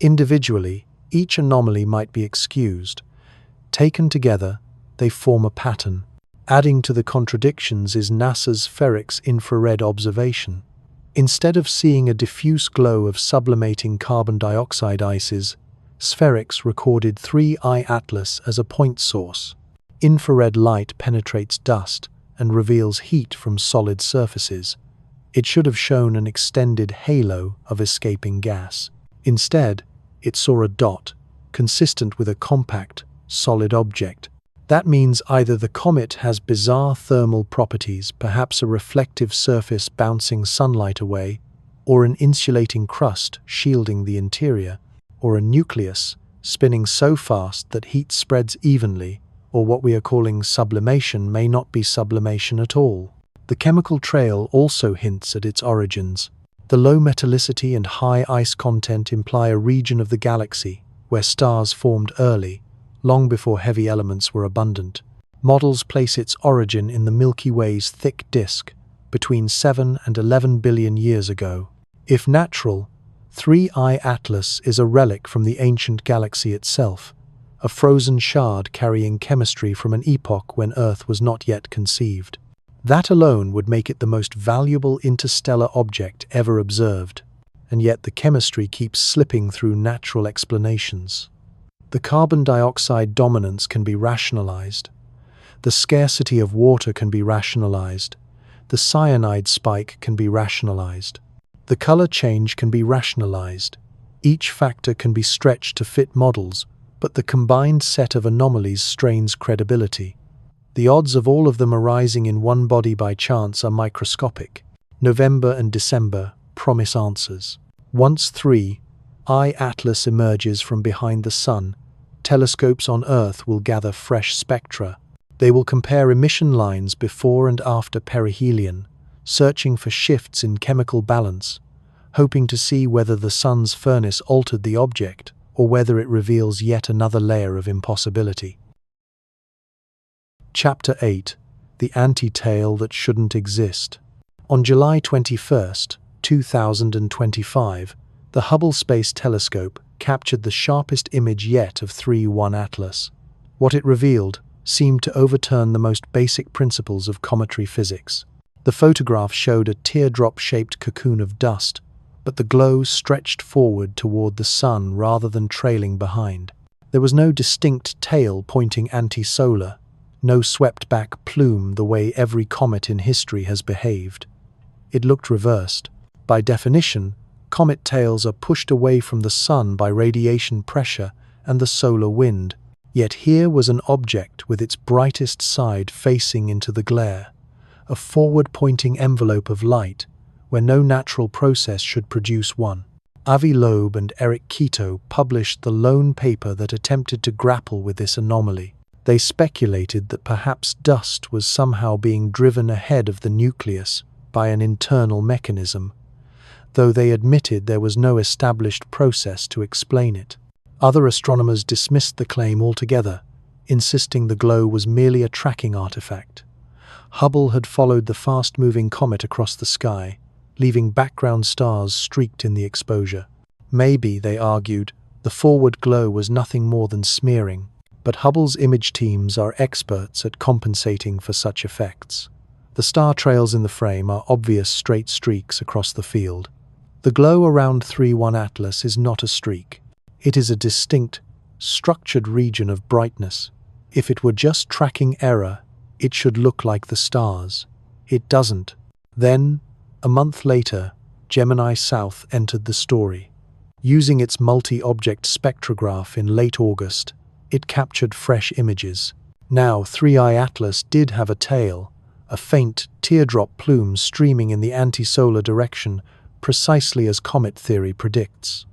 Individually, each anomaly might be excused. Taken together, they form a pattern. Adding to the contradictions is NASA's Ferrex infrared observation. Instead of seeing a diffuse glow of sublimating carbon dioxide ices, Spherix recorded 3I Atlas as a point source. Infrared light penetrates dust and reveals heat from solid surfaces. It should have shown an extended halo of escaping gas. Instead, it saw a dot, consistent with a compact, solid object. That means either the comet has bizarre thermal properties, perhaps a reflective surface bouncing sunlight away, or an insulating crust shielding the interior, or a nucleus spinning so fast that heat spreads evenly, or what we are calling sublimation may not be sublimation at all. The chemical trail also hints at its origins. The low metallicity and high ice content imply a region of the galaxy where stars formed early, long before heavy elements were abundant. Models place its origin in the Milky Way's thick disk, between 7 and 11 billion years ago. If natural, 3I Atlas is a relic from the ancient galaxy itself, a frozen shard carrying chemistry from an epoch when Earth was not yet conceived. That alone would make it the most valuable interstellar object ever observed, and yet the chemistry keeps slipping through natural explanations. The carbon dioxide dominance can be rationalized. The scarcity of water can be rationalized. The cyanide spike can be rationalized. The color change can be rationalized. Each factor can be stretched to fit models, but the combined set of anomalies strains credibility. The odds of all of them arising in one body by chance are microscopic. November and December promise answers. Once 3I Atlas emerges from behind the Sun, telescopes on Earth will gather fresh spectra. They will compare emission lines before and after perihelion, searching for shifts in chemical balance, hoping to see whether the Sun's furnace altered the object or whether it reveals yet another layer of impossibility. Chapter 8: The Anti-Tale That Shouldn't Exist. On July 21st, 2025, the Hubble Space Telescope captured the sharpest image yet of 3I Atlas. What it revealed seemed to overturn the most basic principles of cometary physics. The photograph showed a teardrop-shaped cocoon of dust, but the glow stretched forward toward the sun rather than trailing behind. There was no distinct tail pointing anti-solar, no swept-back plume the way every comet in history has behaved. It looked reversed. By definition, comet tails are pushed away from the sun by radiation pressure and the solar wind. Yet here was an object with its brightest side facing into the glare, a forward-pointing envelope of light where no natural process should produce one. Avi Loeb and Eric Quito published the lone paper that attempted to grapple with this anomaly. They speculated that perhaps dust was somehow being driven ahead of the nucleus by an internal mechanism, though they admitted there was no established process to explain it. Other astronomers dismissed the claim altogether, insisting the glow was merely a tracking artifact. Hubble had followed the fast-moving comet across the sky, leaving background stars streaked in the exposure. Maybe, they argued, the forward glow was nothing more than smearing, but Hubble's image teams are experts at compensating for such effects. The star trails in the frame are obvious straight streaks across the field. The glow around 3-1 Atlas is not a streak. It is a distinct, structured region of brightness. If it were just tracking error, it should look like the stars. It doesn't. Then, a month later, Gemini South entered the story. Using its multi-object spectrograph in late August, it captured fresh images. Now, 3I Atlas did have a tail, a faint teardrop plume streaming in the anti-solar direction, precisely as comet theory predicts.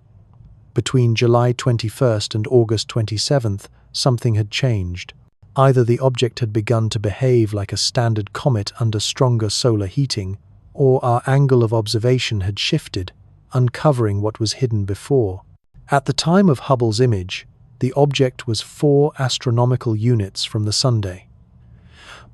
Between July 21st and August 27th, something had changed. Either the object had begun to behave like a standard comet under stronger solar heating, or our angle of observation had shifted, uncovering what was hidden before. At the time of Hubble's image, the object was 4 astronomical units from the Sunday.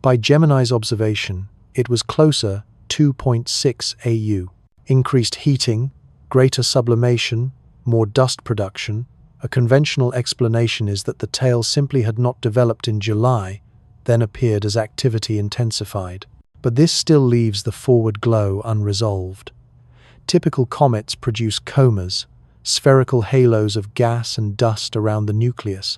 By Gemini's observation, it was closer, 2.6 AU. Increased heating, greater sublimation, more dust production. A conventional explanation is that the tail simply had not developed in July, then appeared as activity intensified. But this still leaves the forward glow unresolved. Typical comets produce comas, spherical halos of gas and dust around the nucleus,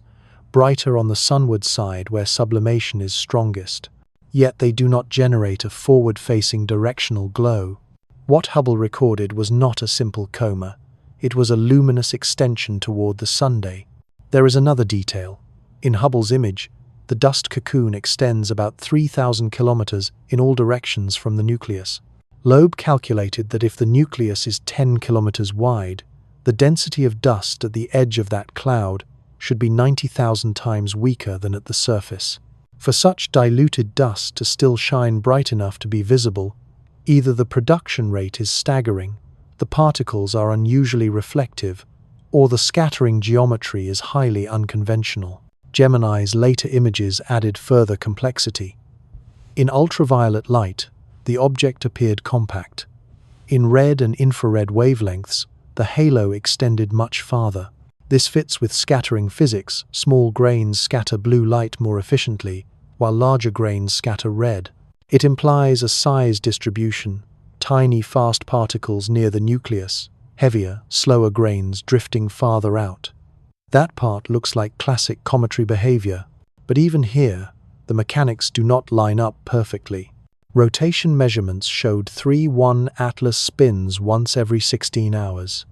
brighter on the sunward side where sublimation is strongest. Yet they do not generate a forward-facing directional glow. What Hubble recorded was not a simple coma. It was a luminous extension toward the Sunday. There is another detail. In Hubble's image, the dust cocoon extends about 3,000 kilometers in all directions from the nucleus. Loeb calculated that if the nucleus is 10 kilometers wide, the density of dust at the edge of that cloud should be 90,000 times weaker than at the surface. For such diluted dust to still shine bright enough to be visible, either the production rate is staggering, the particles are unusually reflective, or the scattering geometry is highly unconventional. Gemini's later images added further complexity. In ultraviolet light, the object appeared compact. In red and infrared wavelengths, the halo extended much farther. This fits with scattering physics. Small grains scatter blue light more efficiently, while larger grains scatter red. It implies a size distribution, tiny fast particles near the nucleus, heavier, slower grains drifting farther out. That part looks like classic cometary behavior, but even here, the mechanics do not line up perfectly. Rotation measurements showed 3-1 Atlas spins once every 16 hours.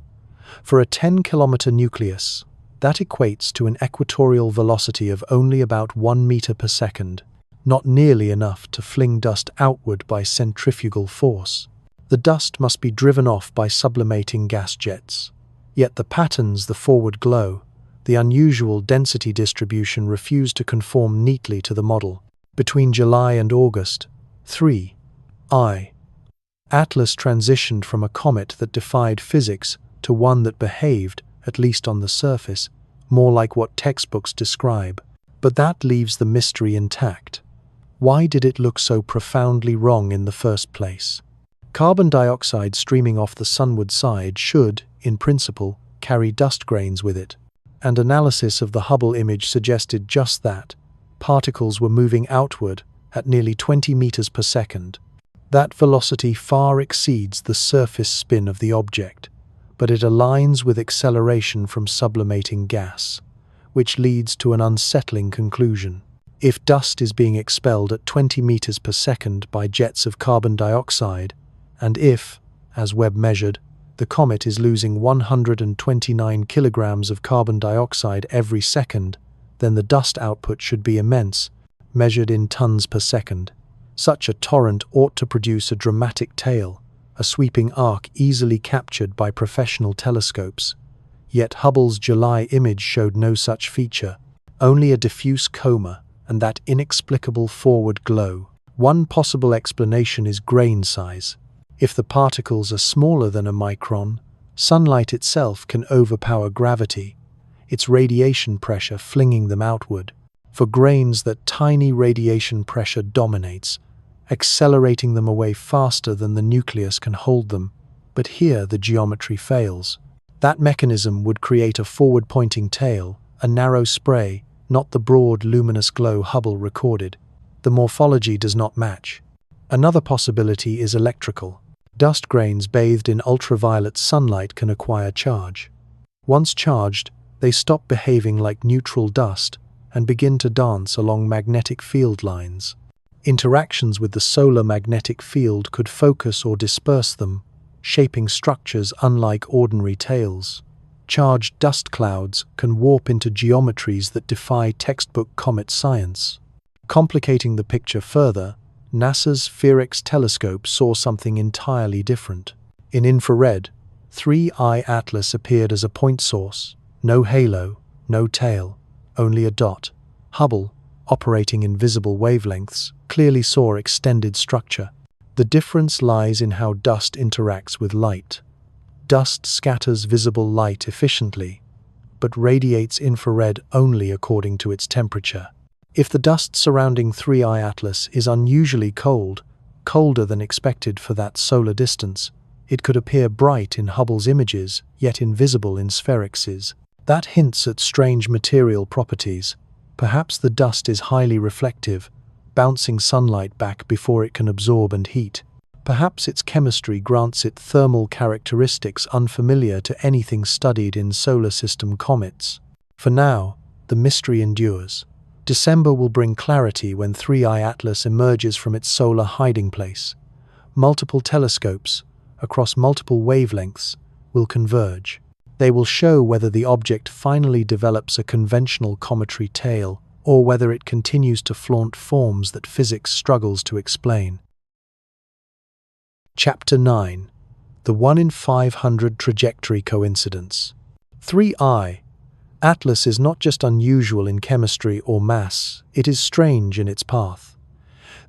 For a 10-kilometer nucleus, that equates to an equatorial velocity of only about 1 meter per second, not nearly enough to fling dust outward by centrifugal force. The dust must be driven off by sublimating gas jets. Yet the patterns, the forward glow, the unusual density distribution refused to conform neatly to the model. Between July and August, 3I Atlas transitioned from a comet that defied physics to one that behaved, at least on the surface, more like what textbooks describe. But that leaves the mystery intact. Why did it look so profoundly wrong in the first place? Carbon dioxide streaming off the sunward side should, in principle, carry dust grains with it. and analysis of the Hubble image suggested just that. Particles were moving outward at nearly 20 meters per second. That velocity far exceeds the surface spin of the object, but it aligns with acceleration from sublimating gas, which leads to an unsettling conclusion. If dust is being expelled at 20 meters per second by jets of carbon dioxide, and if, as Webb measured, the comet is losing 129 kilograms of carbon dioxide every second, then the dust output should be immense, measured in tons per second. Such a torrent ought to produce a dramatic tail, a sweeping arc easily captured by professional telescopes. Yet Hubble's July image showed no such feature, only a diffuse coma and that inexplicable forward glow. One possible explanation is grain size. If the particles are smaller than a micron, sunlight itself can overpower gravity, its radiation pressure flinging them outward. For grains, that tiny radiation pressure dominates, accelerating them away faster than the nucleus can hold them. But here the geometry fails. That mechanism would create a forward-pointing tail, a narrow spray, not the broad, luminous glow Hubble recorded. The morphology does not match. Another possibility is electrical. Dust grains bathed in ultraviolet sunlight can acquire charge. Once charged, they stop behaving like neutral dust and begin to dance along magnetic field lines. Interactions with the solar magnetic field could focus or disperse them, shaping structures unlike ordinary tails. Charged dust clouds can warp into geometries that defy textbook comet science. Complicating the picture further, NASA's Pherex telescope saw something entirely different. In infrared, 3I Atlas appeared as a point source, no halo, no tail, only a dot. Hubble, operating in visible wavelengths, clearly saw extended structure. The difference lies in how dust interacts with light. Dust scatters visible light efficiently, but radiates infrared only according to its temperature. If the dust surrounding 3I Atlas is unusually cold, colder than expected for that solar distance, it could appear bright in Hubble's images, yet invisible in Spherix's. That hints at strange material properties. Perhaps the dust is highly reflective, bouncing sunlight back before it can absorb and heat. Perhaps its chemistry grants it thermal characteristics unfamiliar to anything studied in solar system comets. For now, the mystery endures. December will bring clarity when 3I Atlas emerges from its solar hiding place. Multiple telescopes, across multiple wavelengths, will converge. They will show whether the object finally develops a conventional cometary tail or whether it continues to flaunt forms that physics struggles to explain. Chapter 9. The 1 in 500 Trajectory Coincidence. 3I Atlas is not just unusual in chemistry or mass, it is strange in its path.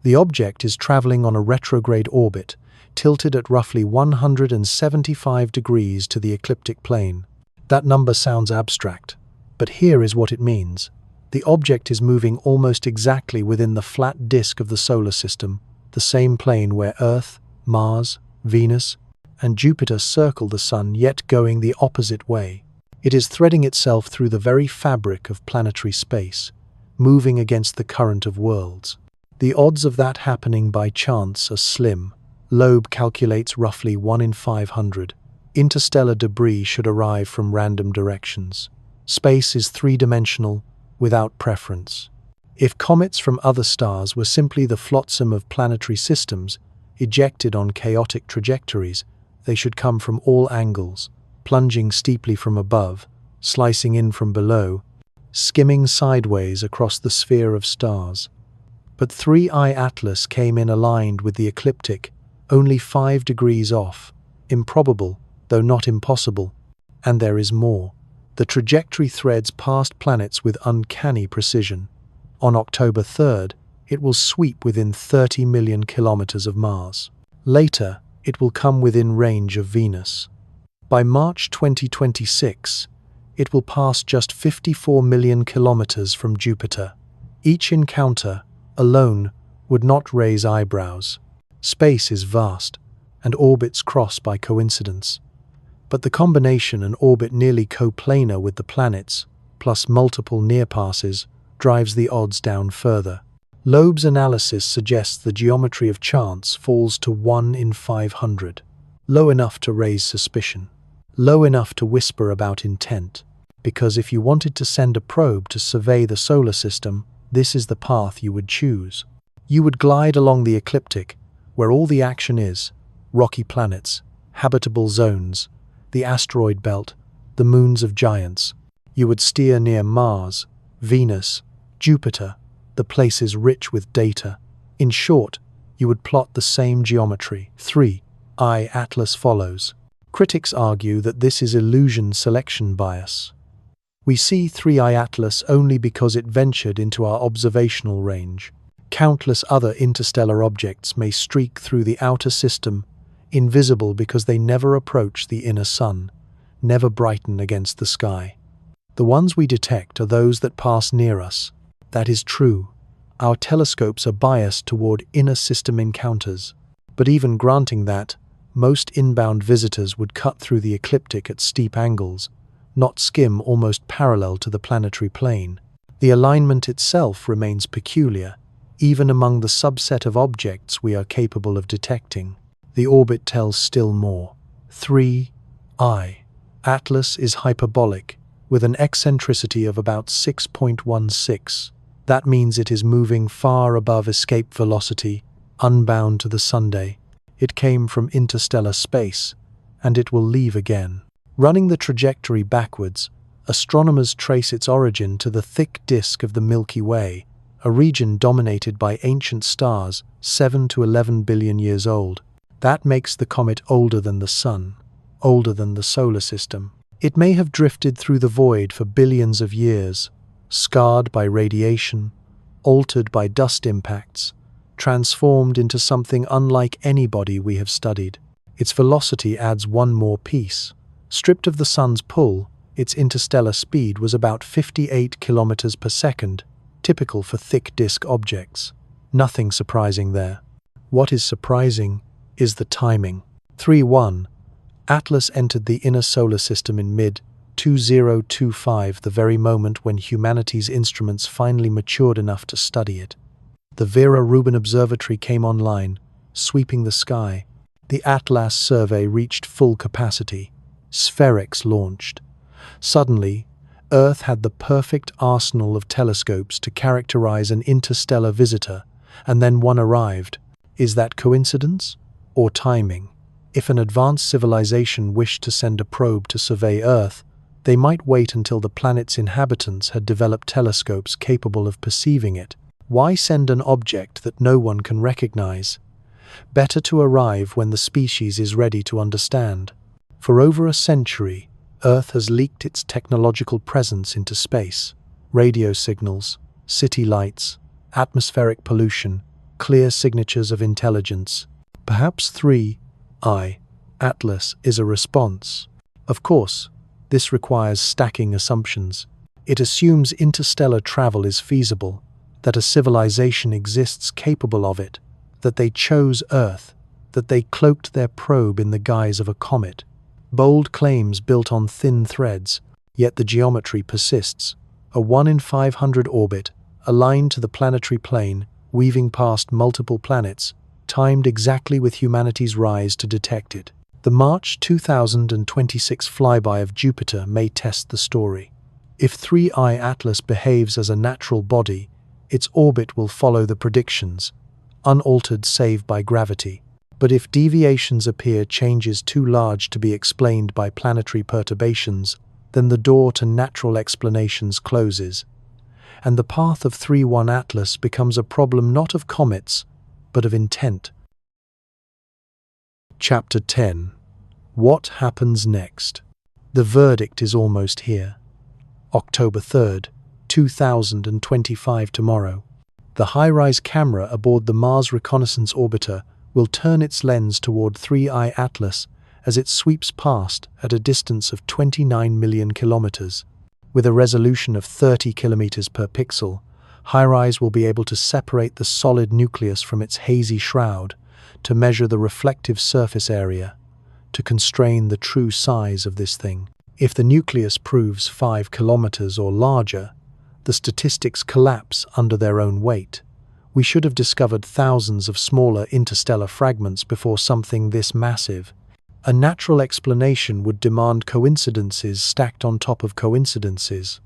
The object is traveling on a retrograde orbit, tilted at roughly 175 degrees to the ecliptic plane. That number sounds abstract, but here is what it means. The object is moving almost exactly within the flat disk of the solar system, the same plane where Earth, Mars, Venus, and Jupiter circle the Sun, yet going the opposite way. It is threading itself through the very fabric of planetary space, moving against the current of worlds. The odds of that happening by chance are slim. Loeb calculates roughly 1 in 500. Interstellar debris should arrive from random directions. Space is three-dimensional, without preference. If comets from other stars were simply the flotsam of planetary systems, ejected on chaotic trajectories, they should come from all angles, plunging steeply from above, slicing in from below, skimming sideways across the sphere of stars. But 3I Atlas came in aligned with the ecliptic, only 5 degrees off. Improbable, though not impossible. And there is more. The trajectory threads past planets with uncanny precision. On October 3rd, it will sweep within 30 million kilometers of Mars. Later, it will come within range of Venus. By March 2026, it will pass just 54 million kilometers from Jupiter. Each encounter, alone, would not raise eyebrows. Space is vast, and orbits cross by coincidence. But the combination, an orbit nearly coplanar with the planets, plus multiple near passes drives the odds down further. Loeb's analysis suggests the geometry of chance falls to 1 in 500. Low enough to raise suspicion. Low enough to whisper about intent. Because if you wanted to send a probe to survey the solar system, this is the path you would choose. You would glide along the ecliptic, where all the action is: rocky planets, habitable zones, the asteroid belt, the moons of giants. You would steer near Mars, Venus, Jupiter, the places rich with data. In short, you would plot the same geometry. 3I Atlas follows. Critics argue that this is illusion selection bias. We see 3I Atlas only because it ventured into our observational range. Countless other interstellar objects may streak through the outer system, invisible because they never approach the inner sun, never brighten against the sky. The ones we detect are those that pass near us. That is true. Our telescopes are biased toward inner system encounters. But even granting that, most inbound visitors would cut through the ecliptic at steep angles, not skim almost parallel to the planetary plane. The alignment itself remains peculiar, even among the subset of objects we are capable of detecting. The orbit tells still more. 3I Atlas is hyperbolic, with an eccentricity of about 6.16. That means it is moving far above escape velocity, unbound to the Sunday. It came from interstellar space, and it will leave again. Running the trajectory backwards, astronomers trace its origin to the thick disk of the Milky Way, a region dominated by ancient stars 7 to 11 billion years old. That makes the comet older than the Sun, older than the solar system. It may have drifted through the void for billions of years, scarred by radiation, altered by dust impacts, transformed into something unlike any body we have studied. Its velocity adds one more piece. Stripped of the Sun's pull, its interstellar speed was about 58 kilometers per second, typical for thick disk objects. Nothing surprising there. What is surprising is the timing. 3.1. Atlas entered the inner solar system in mid-2025, the very moment when humanity's instruments finally matured enough to study it. The Vera Rubin Observatory came online, sweeping the sky. The Atlas survey reached full capacity. Spherex launched. Suddenly, Earth had the perfect arsenal of telescopes to characterize an interstellar visitor, and then one arrived. Is that coincidence or timing? If an advanced civilization wished to send a probe to survey Earth, they might wait until the planet's inhabitants had developed telescopes capable of perceiving it. Why send an object that no one can recognize? Better to arrive when the species is ready to understand. For over a century, Earth has leaked its technological presence into space. Radio signals, city lights, atmospheric pollution, clear signatures of intelligence. Perhaps 3I Atlas is a response. Of course, this requires stacking assumptions. It assumes interstellar travel is feasible, that a civilization exists capable of it, that they chose Earth, that they cloaked their probe in the guise of a comet. Bold claims built on thin threads, yet the geometry persists. A 1 in 500 orbit, aligned to the planetary plane, weaving past multiple planets, timed exactly with humanity's rise to detect it. The March 2026 flyby of Jupiter may test the story. If 3I Atlas behaves as a natural body, its orbit will follow the predictions, unaltered save by gravity. But if deviations appear changes too large to be explained by planetary perturbations, then the door to natural explanations closes, and the path of 3.1 Atlas becomes a problem not of comets, but of intent. Chapter 10. What happens next? The verdict is almost here. October 3rd, 2025 tomorrow. The high-rise camera aboard the Mars Reconnaissance Orbiter will turn its lens toward 3I Atlas as it sweeps past at a distance of 29 million kilometers. With a resolution of 30 kilometers per pixel, HiRISE will be able to separate the solid nucleus from its hazy shroud, to measure the reflective surface area, to constrain the true size of this thing. If the nucleus proves 5 kilometers or larger, the statistics collapse under their own weight. We should have discovered thousands of smaller interstellar fragments before something this massive. A natural explanation would demand coincidences stacked on top of coincidences.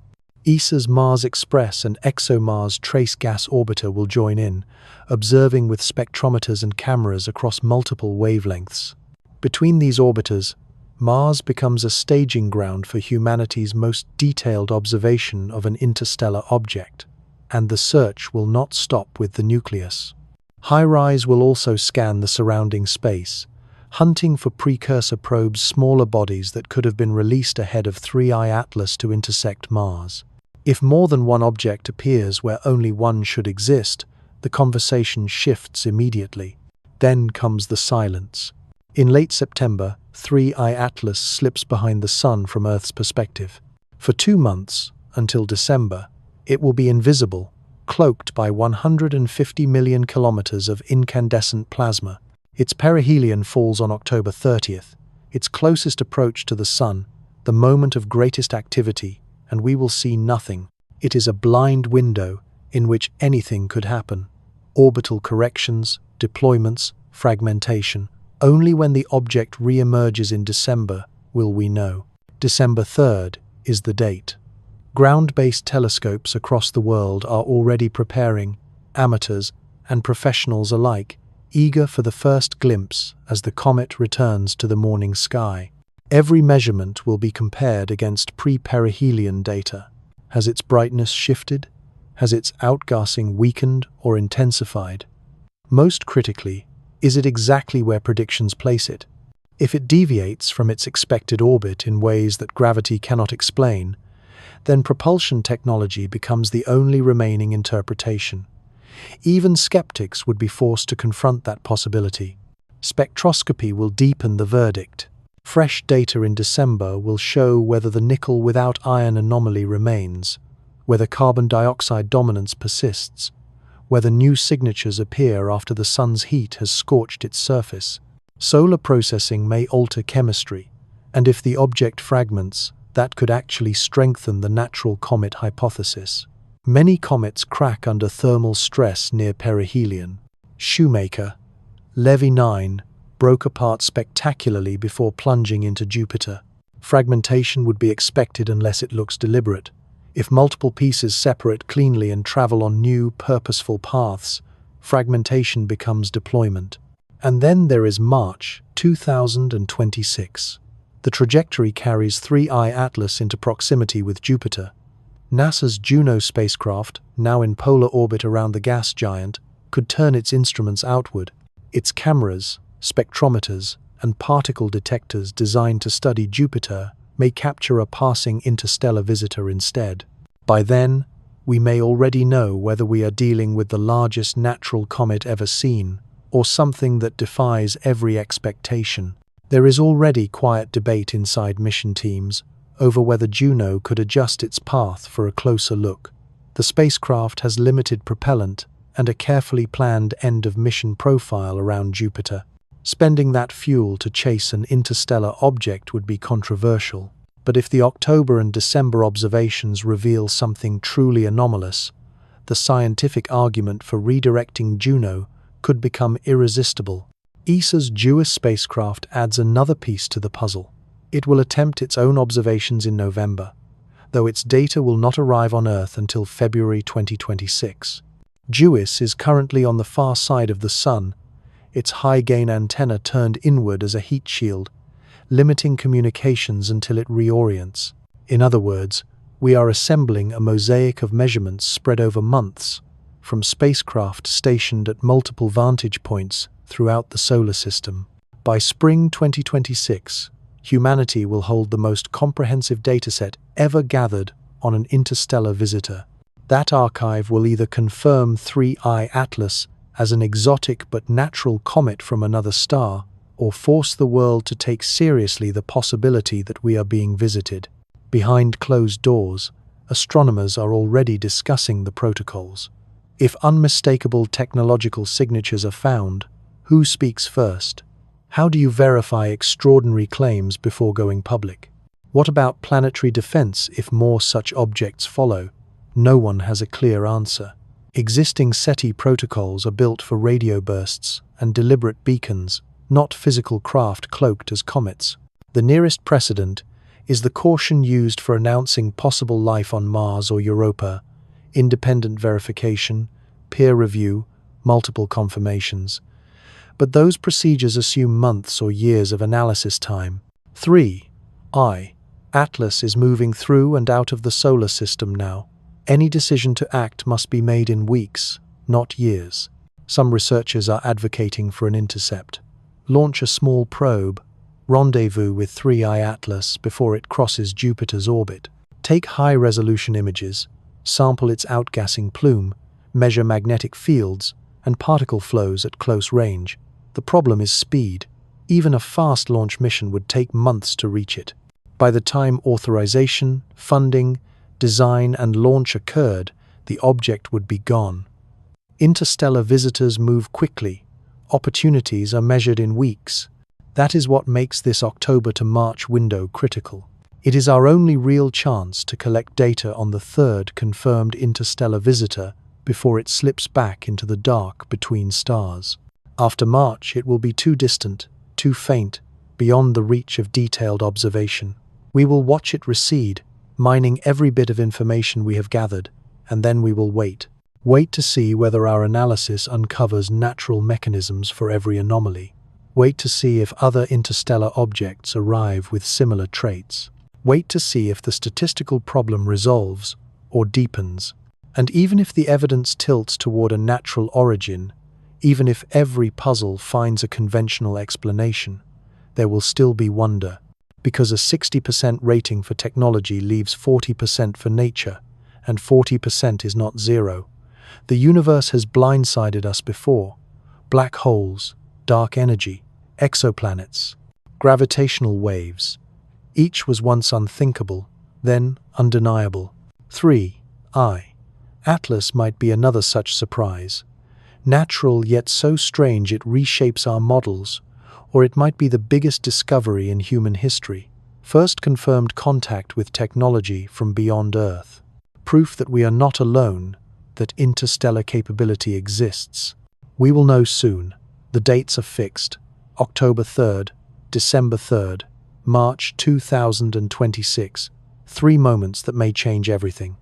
ESA's Mars Express and ExoMars Trace Gas Orbiter will join in, observing with spectrometers and cameras across multiple wavelengths. Between these orbiters, Mars becomes a staging ground for humanity's most detailed observation of an interstellar object, and the search will not stop with the nucleus. HiRISE will also scan the surrounding space, hunting for precursor probes, smaller bodies that could have been released ahead of 3I Atlas to intersect Mars. If more than one object appears where only one should exist, the conversation shifts immediately. Then comes the silence. In late September, 3I Atlas slips behind the Sun from Earth's perspective. For 2 months, until December, it will be invisible, cloaked by 150 million kilometers of incandescent plasma. Its perihelion falls on October 30th, its closest approach to the Sun, the moment of greatest activity, and we will see nothing. It is a blind window in which anything could happen. Orbital corrections, deployments, fragmentation. Only when the object re-emerges in December will we know. December 3rd is the date. Ground-based telescopes across the world are already preparing, amateurs and professionals alike, eager for the first glimpse as the comet returns to the morning sky. Every measurement will be compared against pre-perihelion data. Has its brightness shifted? Has its outgassing weakened or intensified? Most critically, is it exactly where predictions place it? If it deviates from its expected orbit in ways that gravity cannot explain, then propulsion technology becomes the only remaining interpretation. Even skeptics would be forced to confront that possibility. Spectroscopy will deepen the verdict. Fresh data in December will show whether the nickel without iron anomaly remains, whether carbon dioxide dominance persists, whether new signatures appear after the Sun's heat has scorched its surface. Solar processing may alter chemistry, and if the object fragments, that could actually strengthen the natural comet hypothesis. Many comets crack under thermal stress near perihelion. Shoemaker, Levy 9, broke apart spectacularly before plunging into Jupiter. Fragmentation would be expected unless it looks deliberate. If multiple pieces separate cleanly and travel on new, purposeful paths, fragmentation becomes deployment. And then there is March 2026. The trajectory carries 3I Atlas into proximity with Jupiter. NASA's Juno spacecraft, now in polar orbit around the gas giant, could turn its instruments outward. Its cameras, spectrometers, and particle detectors designed to study Jupiter may capture a passing interstellar visitor instead. By then, we may already know whether we are dealing with the largest natural comet ever seen, or something that defies every expectation. There is already quiet debate inside mission teams over whether Juno could adjust its path for a closer look. The spacecraft has limited propellant and a carefully planned end-of-mission profile around Jupiter. Spending that fuel to chase an interstellar object would be controversial. But if the October and December observations reveal something truly anomalous, the scientific argument for redirecting Juno could become irresistible. ESA's JUICE spacecraft adds another piece to the puzzle. It will attempt its own observations in November, though its data will not arrive on Earth until February 2026. JUICE is currently on the far side of the Sun, its high-gain antenna turned inward as a heat shield, limiting communications until it reorients. In other words, we are assembling a mosaic of measurements spread over months, from spacecraft stationed at multiple vantage points throughout the solar system. By spring 2026, humanity will hold the most comprehensive dataset ever gathered on an interstellar visitor. That archive will either confirm 3I Atlas as an exotic but natural comet from another star, or force the world to take seriously the possibility that we are being visited. Behind closed doors, astronomers are already discussing the protocols. If unmistakable technological signatures are found, who speaks first? How do you verify extraordinary claims before going public? What about planetary defense if more such objects follow? No one has a clear answer. Existing SETI protocols are built for radio bursts and deliberate beacons, not physical craft cloaked as comets. The nearest precedent is the caution used for announcing possible life on Mars or Europa: independent verification, peer review, multiple confirmations. But those procedures assume months or years of analysis time. 3. Atlas is moving through and out of the solar system now. Any decision to act must be made in weeks, not years. Some researchers are advocating for an intercept. Launch a small probe, rendezvous with 3I Atlas before it crosses Jupiter's orbit. Take high-resolution images, sample its outgassing plume, measure magnetic fields and particle flows at close range. The problem is speed. Even a fast launch mission would take months to reach it. By the time authorization, funding, design and launch occurred, the object would be gone. Interstellar visitors move quickly. Opportunities are measured in weeks. That is what makes this October to March window critical. It is our only real chance to collect data on the third confirmed interstellar visitor before it slips back into the dark between stars. After March, it will be too distant, too faint, beyond the reach of detailed observation. We will watch it recede, mining every bit of information we have gathered, and then we will wait. Wait to see whether our analysis uncovers natural mechanisms for every anomaly. Wait to see if other interstellar objects arrive with similar traits. Wait to see if the statistical problem resolves or deepens. And even if the evidence tilts toward a natural origin, even if every puzzle finds a conventional explanation, there will still be wonder, because a 60% rating for technology leaves 40% for nature, and 40% is not zero. The universe has blindsided us before. Black holes, dark energy, exoplanets, gravitational waves. Each was once unthinkable, then undeniable. 3. Atlas might be another such surprise. Natural yet so strange it reshapes our models, or it might be the biggest discovery in human history. First confirmed contact with technology from beyond Earth. Proof that we are not alone, that interstellar capability exists. We will know soon. The dates are fixed: October 3rd, December 3rd, March 2026. 3 moments that may change everything.